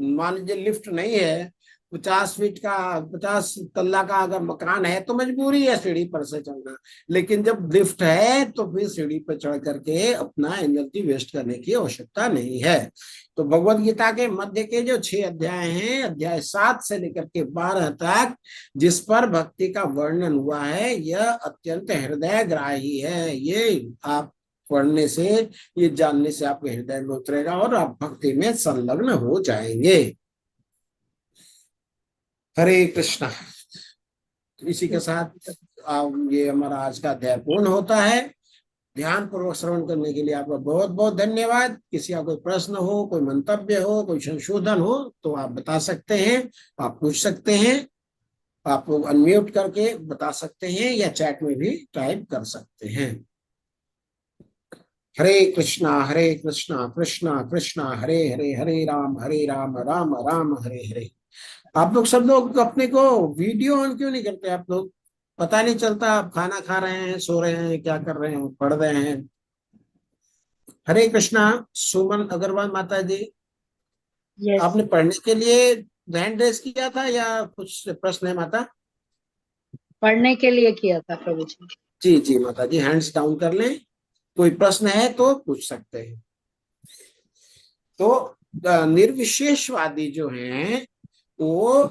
मान लीजिए लिफ्ट नहीं है, 50 फीट का 50 तल्ला का अगर मकान है तो मजबूरी है सीढ़ी पर से चढ़ना, लेकिन जब लिफ्ट है तो फिर सीढ़ी पर चढ़ करके अपना एनर्जी वेस्ट करने की आवश्यकता नहीं है। तो भगवत गीता के मध्य के जो 6 अध्याय हैं, अध्याय 7 से लेकर के 12 तक जिस पर भक्ति का वर्णन हुआ है, यह अत्यंत हृदयग्राही है। ये आप पढ़ने से, ये जानने से आपके हृदय में उतरेगा और आप भक्ति में संलग्न हो जाएंगे। हरे कृष्णा। इसी के साथ ये हमारा आज का अध्याय पूर्ण होता है। ध्यान पूर्वक श्रवण करने के लिए आपका बहुत बहुत धन्यवाद। किसी का कोई प्रश्न हो, कोई मंतव्य हो, कोई संशोधन हो तो आप बता सकते हैं, आप पूछ सकते हैं, आप अनम्यूट करके बता सकते हैं या चैट में भी टाइप कर सकते हैं। हरे कृष्णा कृष्णा कृष्णा हरे हरे, हरे राम राम राम हरे हरे। आप लोग सब लोग अपने को वीडियो ऑन क्यों नहीं करते? आप लोग पता नहीं चलता आप खाना खा रहे हैं, सो रहे हैं, क्या कर रहे हैं, पढ़ रहे हैं। हरे कृष्णा। सुमन अग्रवाल माता जी, यस, आपने पढ़ने के लिए हैंड रेस किया था या कुछ प्रश्न है माता? पढ़ने के लिए किया था प्रभु जी। जी जी माता जी, हैंड्स डाउन कर लें, कोई प्रश्न है तो पूछ सकते हैं। तो निर्विशेषवादी जो हैं वो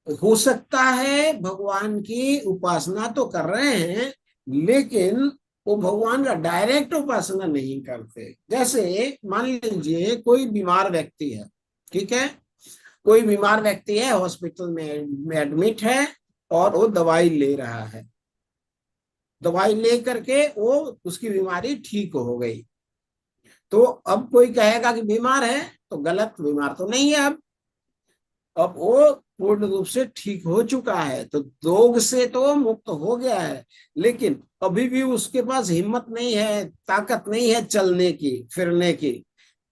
हो सकता है भगवान की उपासना तो कर रहे हैं लेकिन वो भगवान का डायरेक्ट उपासना नहीं करते। जैसे मान लीजिए कोई बीमार व्यक्ति है, ठीक है, कोई बीमार व्यक्ति है, हॉस्पिटल में एडमिट है और वो दवाई ले रहा है, दवाई ले करके वो उसकी बीमारी ठीक हो गई। तो अब कोई कहेगा कि बीमार है तो गलत, बीमार तो नहीं है, अब वो पूर्ण रूप से ठीक हो चुका है, तो रोग से तो मुक्त हो गया है, लेकिन अभी भी उसके पास हिम्मत नहीं है, ताकत नहीं है चलने की, फिरने की,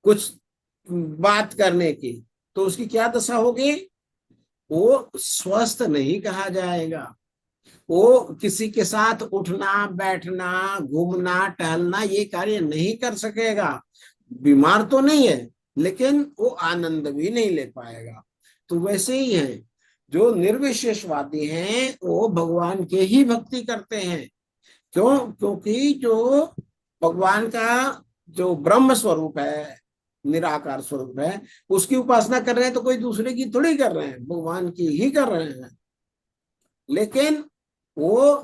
कुछ बात करने की। तो उसकी क्या दशा होगी? वो स्वस्थ नहीं कहा जाएगा। वो किसी के साथ उठना बैठना घूमना टहलना ये कार्य नहीं कर सकेगा। बीमार तो नहीं है लेकिन वो आनंद भी नहीं ले पाएगा। तो वैसे ही है, जो निर्विशेषवादी हैं वो भगवान के ही भक्ति करते हैं, क्यों? क्योंकि जो भगवान का जो ब्रह्म स्वरूप है, निराकार स्वरूप है, उसकी उपासना कर रहे हैं तो कोई दूसरे की थोड़ी कर रहे हैं, भगवान की ही कर रहे हैं। लेकिन वो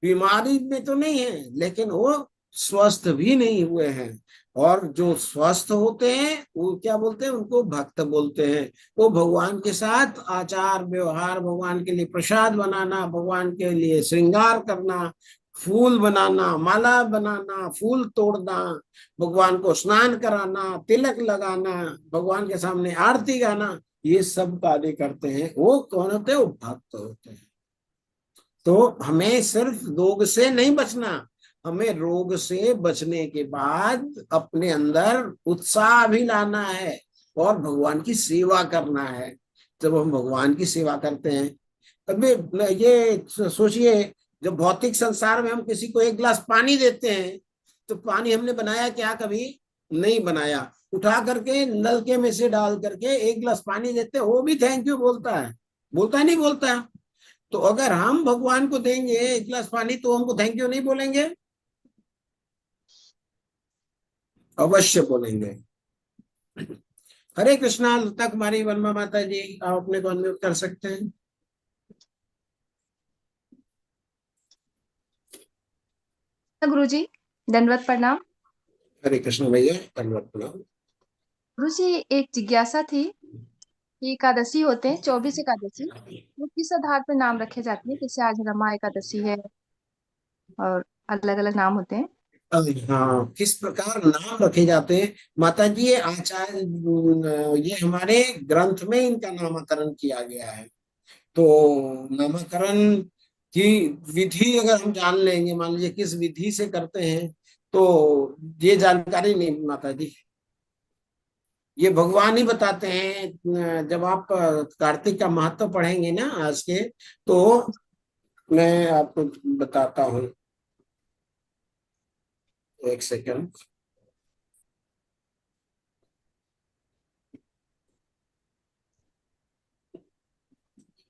बीमारी में तो नहीं है, लेकिन वो स्वस्थ भी नहीं हुए हैं। और जो स्वस्थ होते हैं वो क्या बोलते हैं? उनको भक्त बोलते हैं। वो भगवान के साथ आचार व्यवहार, भगवान के लिए प्रसाद बनाना, भगवान के लिए श्रृंगार करना, फूल बनाना, माला बनाना, फूल तोड़ना, भगवान को स्नान कराना, तिलक लगाना, भगवान के सामने आरती गाना, ये सब कार्य करते हैं। वो कौन होते हैं? वो भक्त होते हैं। तो हमें सिर्फ रोग से नहीं बचना, हमें रोग से बचने के बाद अपने अंदर उत्साह भी लाना है और भगवान की सेवा करना है। जब हम भगवान की सेवा करते हैं, अभी ये सोचिए, जब भौतिक संसार में हम किसी को एक गिलास पानी देते हैं, तो पानी हमने बनाया क्या? कभी नहीं बनाया। उठा करके नलके में से डाल करके एक गिलास पानी देते हैं, वो भी थैंक यू बोलता है? बोलता है? नहीं बोलता है? तो अगर हम भगवान को देंगे एक गिलास पानी, तो हमको थैंक यू नहीं बोलेंगे? अवश्य बोलेंगे। हरे कृष्णा। लता कुमारी वर्मा माता जी, आप अपने को अनम्यूट कर सकते हैं। गुरुजी, दंडवत प्रणाम। हरे कृष्ण भैया, धन्यवाद, प्रणाम। गुरुजी, एक जिज्ञासा थी कि एकादशी होते हैं 24 एकादशी, वो किस आधार पर नाम रखे जाते हैं? जैसे आज रमा एकादशी है और अलग अलग नाम होते हैं। हाँ, किस प्रकार नाम रखे जाते हैं माता जी? ये आचार्य, ये हमारे ग्रंथ में इनका नामकरण किया गया है। तो नामकरण की विधि अगर हम जान लेंगे, मान लीजिए किस विधि से करते हैं, तो ये जानकारी नहीं माता जी, ये भगवान ही बताते हैं। जब आप कार्तिक का महत्व पढ़ेंगे ना आज के, तो मैं आपको बताता हूँ। एक सेकंड।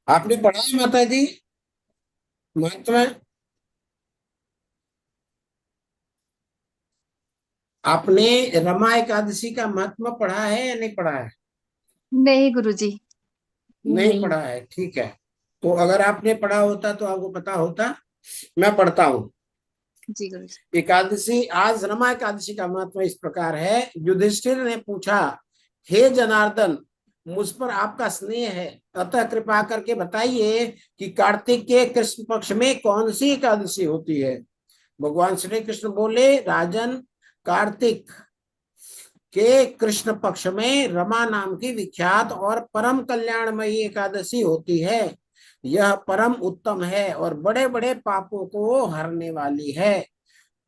आपने पढ़ा है माता जी महत्व में? आपने रमा एकादशी का महत्व पढ़ा है या नहीं पढ़ा है? नहीं गुरुजी। नहीं पढ़ा है, ठीक है। तो अगर आपने पढ़ा होता तो आपको पता होता। मैं पढ़ता हूँ। जी गुरुजी। एकादशी, आज रमा एकादशी का महत्व इस प्रकार है। युधिष्ठिर ने पूछा, हे जनार्दन, मुझ पर आपका स्नेह है, अतः कृपा करके बताइए कि कार्तिक के कृष्ण पक्ष में कौन सी एकादशी होती है? भगवान श्री कृष्ण बोले, राजन, कार्तिक के कृष्ण पक्ष में रमा नाम की विख्यात और परम कल्याणमयी एकादशी होती है। यह परम उत्तम है और बड़े बड़े पापों को हरने वाली है।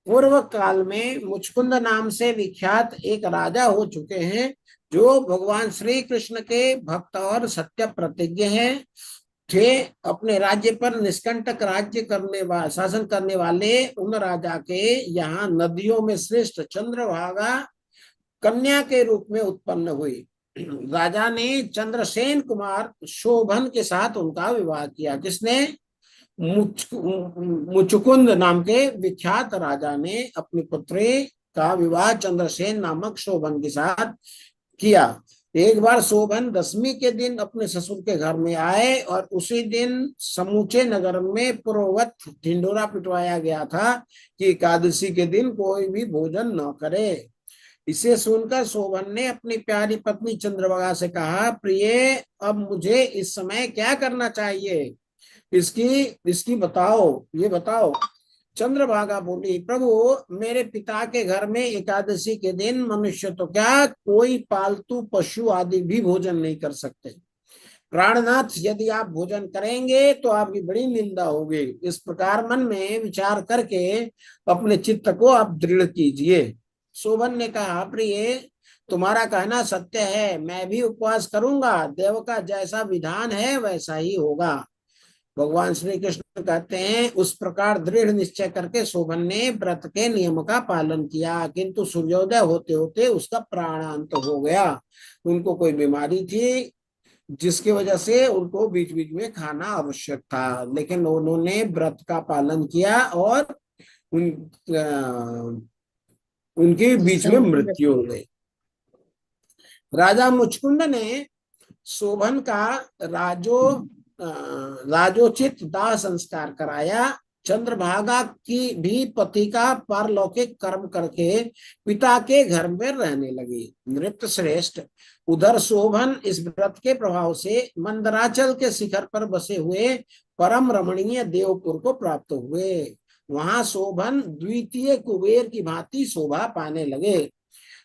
पूर्व काल में मुचकुंद नाम से विख्यात एक राजा हो चुके हैं, जो भगवान श्री कृष्ण के भक्त और सत्य प्रतिज्ञ हैं थे। अपने राज्य पर निष्कंटक राज्य करने वाले, शासन करने वाले उन राजा के यहाँ नदियों में श्रेष्ठ चंद्रभागा कन्या के रूप में उत्पन्न हुई। राजा ने चंद्रसेन कुमार शोभन के साथ उनका विवाह किया। किसने? मुचुकुंद नाम के विख्यात राजा ने अपनी पुत्री का विवाह चंद्रसेन नामक शोभन के साथ किया। एक बार शोभन दशमी के दिन अपने ससुर के घर में आए और उसी दिन समूचे नगर में पूर्ववत ढिंडोरा पिटवाया गया था कि एकादशी के दिन कोई भी भोजन न करे। इसे सुनकर शोभन ने अपनी प्यारी पत्नी चंद्रभागा से कहा, प्रिय, अब मुझे इस समय क्या करना चाहिए? इसकी इसकी बताओ, ये बताओ। चंद्रभागा बोली, प्रभु, मेरे पिता के घर में एकादशी के दिन मनुष्य तो क्या, कोई पालतू पशु आदि भी भोजन नहीं कर सकते। प्राणनाथ, यदि आप भोजन करेंगे तो आपकी बड़ी निंदा होगी। इस प्रकार मन में विचार करके अपने चित्त को आप दृढ़ कीजिए। शोभन ने कहा, प्रिय, तुम्हारा कहना सत्य है, मैं भी उपवास करूंगा, देव का जैसा विधान है वैसा ही होगा। भगवान श्री कृष्ण कहते हैं, उस प्रकार दृढ़ निश्चय करके शोभन ने व्रत के नियम का पालन किया, किंतु सूर्योदय होते होते उसका प्राणांत हो गया। उनको कोई बीमारी थी, जिसकी वजह से उनको बीच बीच में खाना आवश्यक था, लेकिन उन्होंने व्रत का पालन किया और उन उनके बीच में समुद्र मृत्यु हो गई। राजा मुचकुंद ने शोभन का राजोचित दाह संस्कार कराया। चंद्रभागा की भी पति का पारलौकिक कर्म करके पिता के घर में रहने लगी। नृप श्रेष्ठ, उधर शोभन इस व्रत के प्रभाव से मंदराचल के शिखर पर बसे हुए परम रमणीय देवपुर को प्राप्त हुए। वहां शोभन द्वितीय कुबेर की भांति शोभा पाने लगे।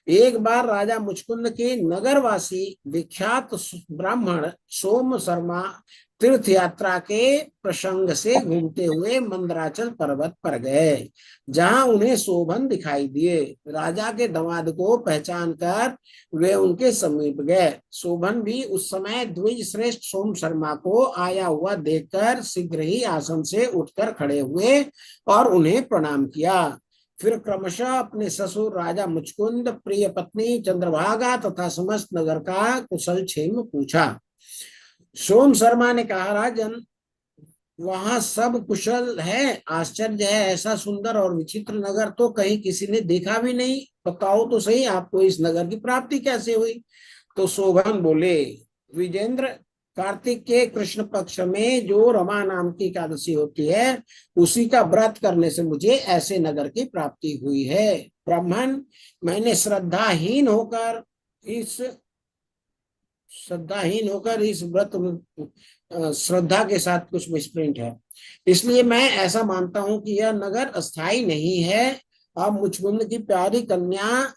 एक बार राजा मुचकुंद के नगरवासी विख्यात ब्राह्मण सोम शर्मा तीर्थ यात्रा के प्रसंग से घूमते हुए मंदराचल पर्वत पर गए, जहां उन्हें शोभन दिखाई दिए। राजा के दामाद को पहचान कर वे उनके समीप गए। शोभन भी उस समय द्विज श्रेष्ठ सोम शर्मा को आया हुआ देखकर शीघ्र ही आसन से उठकर खड़े हुए और उन्हें प्रणाम किया। फिर क्रमशः अपने ससुर राजा मुचकुंद, प्रिय पत्नी चंद्रभागा तथा समस्त नगर का कुशल क्षेम पूछा। सोम शर्मा ने कहा, राजन, वहां सब कुशल है। आश्चर्य है, ऐसा सुंदर और विचित्र नगर तो कहीं किसी ने देखा भी नहीं। बताओ तो सही, आपको इस नगर की प्राप्ति कैसे हुई? तो शोभन बोले, विजेंद्र, कार्तिक के कृष्ण पक्ष में जो रमा नाम की एकादशी होती है, उसी का व्रत करने से मुझे ऐसे नगर की प्राप्ति हुई है। ब्राह्मण, मैंने श्रद्धाहीन होकर इस व्रत, श्रद्धा के साथ कुछ मिसप्रिंट है, इसलिए मैं ऐसा मानता हूं कि यह नगर अस्थाई नहीं है। अब मुचकुंद की प्यारी कन्या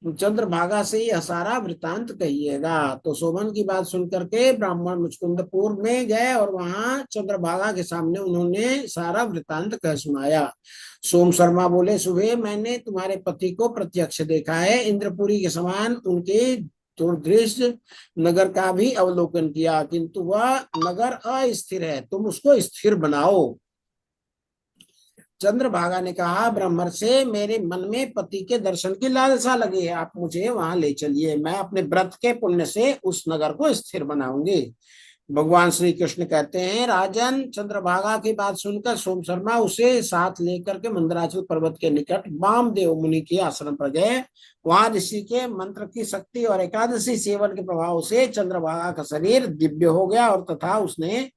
चंद्रभागा से यह सारा वृतांत कहिएगा। तो शोभन की बात सुनकर के ब्राह्मण मुचकुंदपुर में गए और वहां चंद्रभागा के सामने उन्होंने सारा वृतांत कह सुनाया। सोम शर्मा बोले, सुबह मैंने तुम्हारे पति को प्रत्यक्ष देखा है। इंद्रपुरी के समान उनके दुर्दृश्य नगर का भी अवलोकन किया, किंतु वह नगर अस्थिर है, तुम उसको स्थिर बनाओ। चंद्रभागा ने कहा, ब्रह्मर से, मेरे मन में पति के दर्शन की लालसा लगी है, आप मुझे वहां ले चलिए। मैं अपने व्रत के पुण्य से उस नगर को स्थिर बनाऊंगी। भगवान श्री कृष्ण कहते हैं, राजन, चंद्रभागा की बात सुनकर सोम शर्मा उसे साथ लेकर के मंदराचल पर्वत के निकट वामदेव मुनि के आश्रम पर गए। वहां ऋषि के मंत्र की शक्ति और एकादशी सेवन के प्रभाव से चंद्रभागा का शरीर दिव्य हो गया और तथा उसने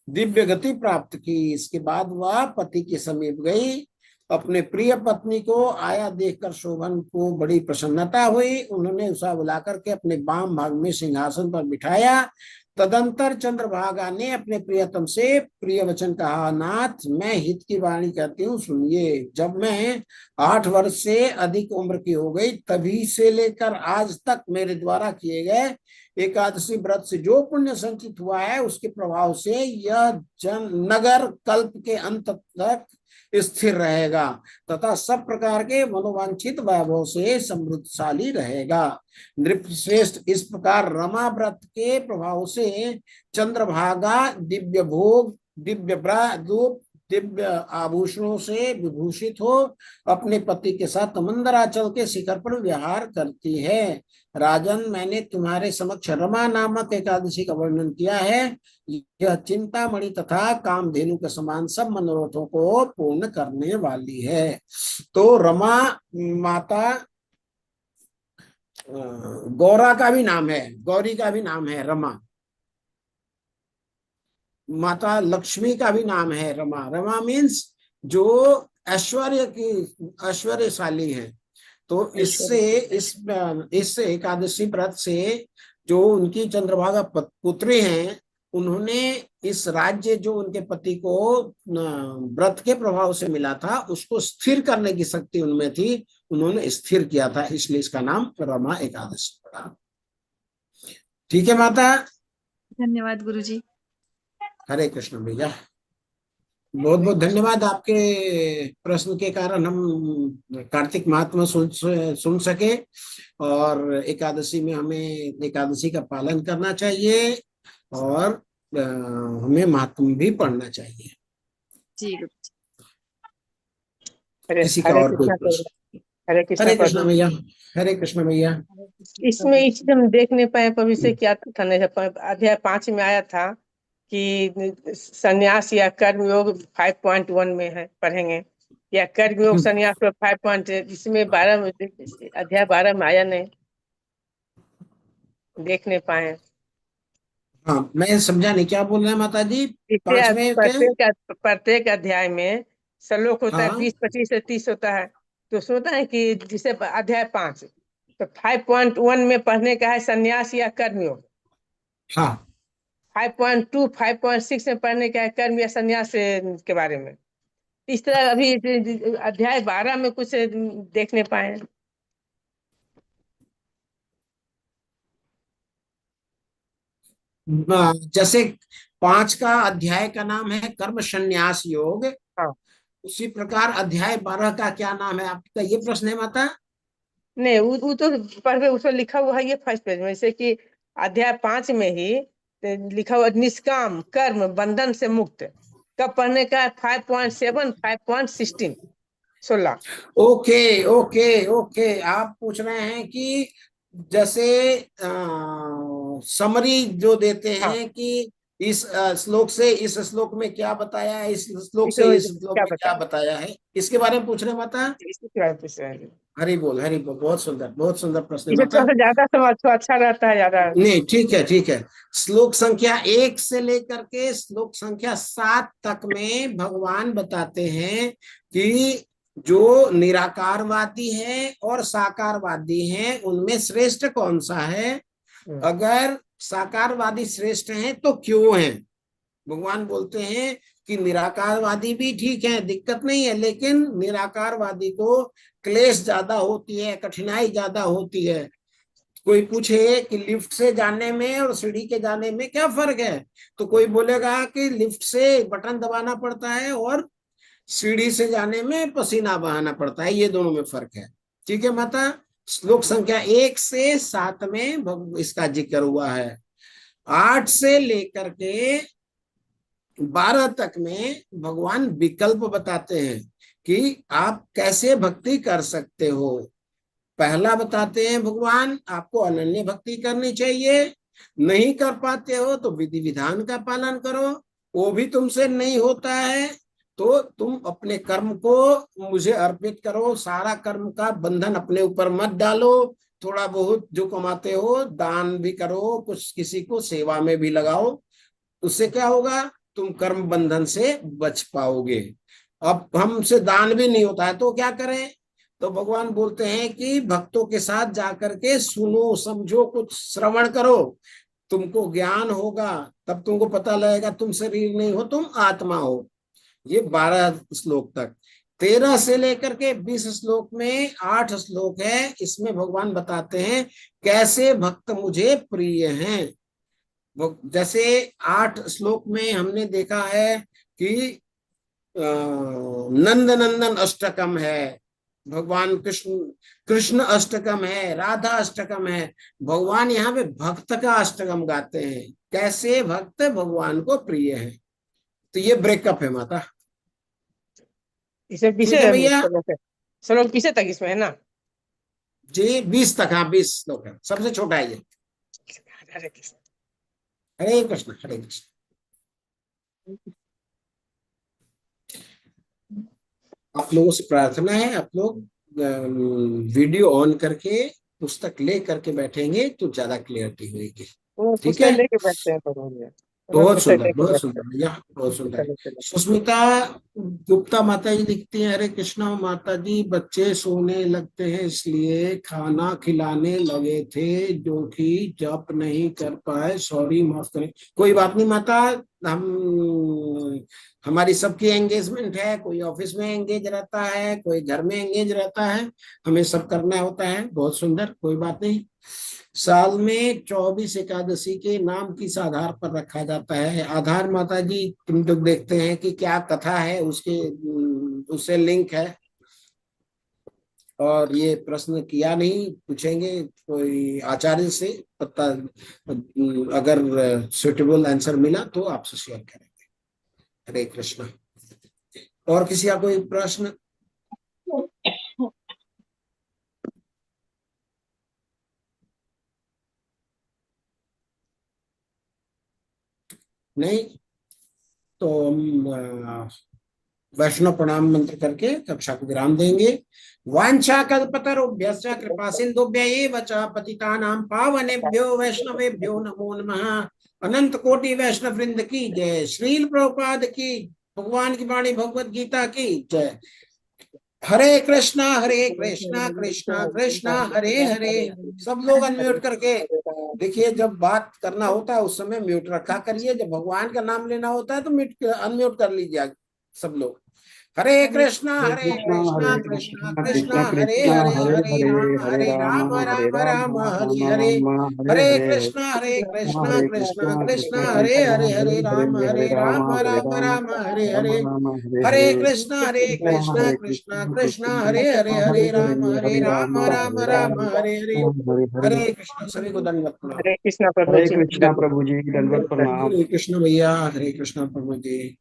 दिव्य गति प्राप्त की। इसके बाद वह पति के समीप गई। अपने प्रिय पत्नी को आया देखकर शोभन को बड़ी प्रसन्नता हुई। उन्होंने उसे बुलाकर के अपने वाम भाग में सिंहासन पर बिठाया। तदंतर चंद्रभागा ने अपने प्रियतम से प्रिय वचन कहा, नाथ, मैं हित की वाणी कहती हूँ, सुनिए। जब मैं 8 वर्ष से अधिक उम्र की हो गई, तभी से लेकर आज तक मेरे द्वारा किए गए एकादशी व्रत से जो पुण्य संचित हुआ है, उसके प्रभाव से यह नगर कल्प के अंत तक स्थिर रहेगा तथा सब प्रकार के मनोवांछित वैभव से समृद्धशाली रहेगा। नृपश्रेष्ठ, इस प्रकार रमा व्रत के प्रभाव से चंद्रभागा दिव्य भोग, दिव्य धूप, दिव्य आभूषणों से विभूषित हो अपने पति के साथ मंदराचल के शिखर पर विहार करती है। राजन, मैंने तुम्हारे समक्ष रमा नामक एकादशी का वर्णन किया है। यह चिंतामणि तथा कामधेनु के समान सब मनोरथों को पूर्ण करने वाली है। तो रमा माता गौरा का भी नाम है, गौरी का भी नाम है रमा। माता लक्ष्मी का भी नाम है रमा। रमा मीन्स जो ऐश्वर्यशाली है। तो इससे इस एकादशी व्रत से जो उनकी चंद्रभागा पुत्री हैं, उन्होंने इस राज्य जो उनके पति को व्रत के प्रभाव से मिला था, उसको स्थिर करने की शक्ति उनमें थी। उन्होंने स्थिर किया था, इसलिए इसका नाम रमा एकादशी पड़ा। ठीक है माता, धन्यवाद गुरुजी। हरे कृष्ण भैया, बहुत बहुत धन्यवाद। आपके प्रश्न के कारण हम कार्तिक महात्मा सुन सके और एकादशी में हमें एकादशी का पालन करना चाहिए और हमें महात्मा भी पढ़ना चाहिए। जी गुरुजी। किसी का और कोई प्रश्न? हरे कृष्णा हरे कृष्ण प्रभु। भैया, हरे कृष्ण भैया। इसमें इसलिए हम देख नहीं पाए प्रभु से क्या था, नहीं अध्याय 5 में आया था कि संन्यास या कर्म योग 5.1 में है, पढ़ेंगे, या कर्म योग संन्यास 5. इसमें 12 में, अध्याय 12 में आया नहीं, देख नहीं पाए। हाँ, मैं समझा नहीं क्या बोल रहे हैं माता जी। इससे 5 में क्या? प्रत्येक अध्याय में श्लोक होता है, हाँ 20, 25 से 30 होता है। तो सोचता है कि जिसे अध्याय 5 तो 5.1 में पढ़ने का है संन्यास या कर्मयोग, हाँ 5.2 5.6 में पढ़ने का है कर्म या संन्यास के बारे में। इस तरह अभी अध्याय 12 में कुछ देखने पाए। जैसे 5 का अध्याय का नाम है कर्म संन्यास योग, हाँ, उसी प्रकार अध्याय 12 का क्या नाम है आपका, ये प्रश्न है माता? नहीं वो तो पढ़ उसमें लिखा हुआ है, ये फर्स्ट पेज में, जैसे कि अध्याय 5 में ही लिखा हुआ निष्काम कर्म बंधन से मुक्त, कब पढ़ने का है? 5.7 5.16 16। ओके ओके ओके, आप पूछ रहे हैं कि जैसे समरी जो देते हाँ, हैं कि इस श्लोक से इस श्लोक में क्या बताया है, इस श्लोक से इसमें इस श्लोक क्या में क्या बताया, बताया है, इसके बारे में पूछ रहे हैं माता? इसके बारे में पूछ रहे हैं। हरि बोल, बहुत सुंदर प्रश्न है इसे माता। थोड़ा सा ज्यादा समझ तो अच्छा रहता है, ज्यादा। नहीं, ठीक है ठीक है। श्लोक संख्या 1 से लेकर के श्लोक संख्या 7 तक में भगवान बताते हैं कि जो निराकारवादी है और साकारवादी है उनमें श्रेष्ठ कौन सा है। अगर साकारवादी श्रेष्ठ हैं तो क्यों हैं। भगवान बोलते हैं कि निराकारवादी भी ठीक है, दिक्कत नहीं है, लेकिन निराकारवादी को क्लेश ज्यादा होती है, कठिनाई ज्यादा होती है। कोई पूछे कि लिफ्ट से जाने में और सीढ़ी के जाने में क्या फर्क है, तो कोई बोलेगा कि लिफ्ट से बटन दबाना पड़ता है और सीढ़ी से जाने में पसीना बहाना पड़ता है, ये दोनों में फर्क है। ठीक है माता। श्लोक संख्या 1 से 7 में इसका जिक्र हुआ है। 8 से लेकर के 12 तक में भगवान विकल्प बताते हैं कि आप कैसे भक्ति कर सकते हो। पहला बताते हैं भगवान आपको अनन्य भक्ति करनी चाहिए, नहीं कर पाते हो तो विधि विधान का पालन करो, वो भी तुमसे नहीं होता है तो तुम अपने कर्म को मुझे अर्पित करो, सारा कर्म का बंधन अपने ऊपर मत डालो, थोड़ा बहुत जो कमाते हो दान भी करो, कुछ किसी को सेवा में भी लगाओ, उससे क्या होगा, तुम कर्म बंधन से बच पाओगे। अब हमसे दान भी नहीं होता है तो क्या करें, तो भगवान बोलते हैं कि भक्तों के साथ जाकर के सुनो समझो, कुछ श्रवण करो, तुमको ज्ञान होगा, तब तुमको पता लगेगा तुम शरीर नहीं हो, तुम आत्मा हो। ये 12 श्लोक तक। 13 से लेकर के 20 श्लोक में 8 श्लोक है, इसमें भगवान बताते हैं कैसे भक्त मुझे प्रिय हैं। जैसे 8 श्लोक में हमने देखा है कि नंद नंदन अष्टकम है, भगवान कृष्ण कृष्ण अष्टकम है, राधा अष्टकम है। भगवान यहाँ पे भक्त का अष्टकम गाते हैं, कैसे भक्त भगवान को प्रिय है। तो ये ब्रेकअप है माता। इसे ठीक पीछे है भैया श्लोक पीछे तक इसमें है ना जी। 20 तक, हाँ 20 श्लोक है, सबसे छोटा है ये। हरे कृष्ण। हरे कृष्ण हरे कृष्ण। आप लोगों से प्रार्थना है, आप लोग वीडियो ऑन करके पुस्तक ले करके बैठेंगे तो ज्यादा क्लियरिटी होगी। वो ठीक पुस्तक है, लेके बैठते हैं प्रभु जी, बहुत पुस्तक सुंदर लेके बहुत बैठते सुंदर भैया, बहुत हैं। सुंदर। चलो चलो। सुष्मिता गुप्ता माता जी लिखती हैं, हरे कृष्णा माता जी, बच्चे सोने लगते हैं इसलिए खाना खिलाने लगे थे जो कि जप नहीं कर पाए, सॉरी माफ करें। कोई बात नहीं माता, हम हमारी सबकी एंगेजमेंट है, कोई ऑफिस में एंगेज रहता है, कोई घर में एंगेज रहता है, हमें सब करना होता है। बहुत सुंदर, कोई बात नहीं। साल में 24 एकादशी के नाम किस आधार पर रखा जाता है। आधार माता जी तुम लोग देखते हैं कि क्या कथा है, उसके उससे लिंक है। और ये प्रश्न किया नहीं, पूछेंगे कोई आचार्य से, पता अगर सुटेबल आंसर मिला तो आपसे शेयर करेंगे। हरे कृष्णा। और किसी का कोई प्रश्न? नहीं तो हम वैष्णव प्रणाम मंत्र करके कक्षा को विराम देंगे। वांछा कल्पतरुभ्यश्च कृपा सिंधुभ्य एव च पतितानां पावनेभ्यो वैष्णवेभ्यो नमो नमः। अनंत कोटि वैष्णव वृंद की जय। श्रील प्रभुपाद की, भगवान की वाणी भगवत गीता की जय। हरे कृष्णा कृष्णा कृष्णा हरे हरे। सब लोग अनम्यूट करके देखिए, जब बात करना होता है उस समय म्यूट रखा करिए, जब भगवान का नाम लेना होता है तो म्यूट अनम्यूट कर लीजिए सब लोग। हरे कृष्णा कृष्णा कृष्णा हरे हरे, हरे राम राम हरे हरे। हरे कृष्णा कृष्णा कृष्णा हरे हरे, हरे राम राम हरे हरे। हरे कृष्णा कृष्णा हरे हरे, हरे राम राम हरे हरे। हरे कृष्ण। सभी को दंडवत प्रणाम। हरे कृष्णा प्रभु हरे जी। कृष्णा प्रभु जी, दंडवत प्रणाम। हरे कृष्ण भैया, हरे कृष्ण प्रभु जी।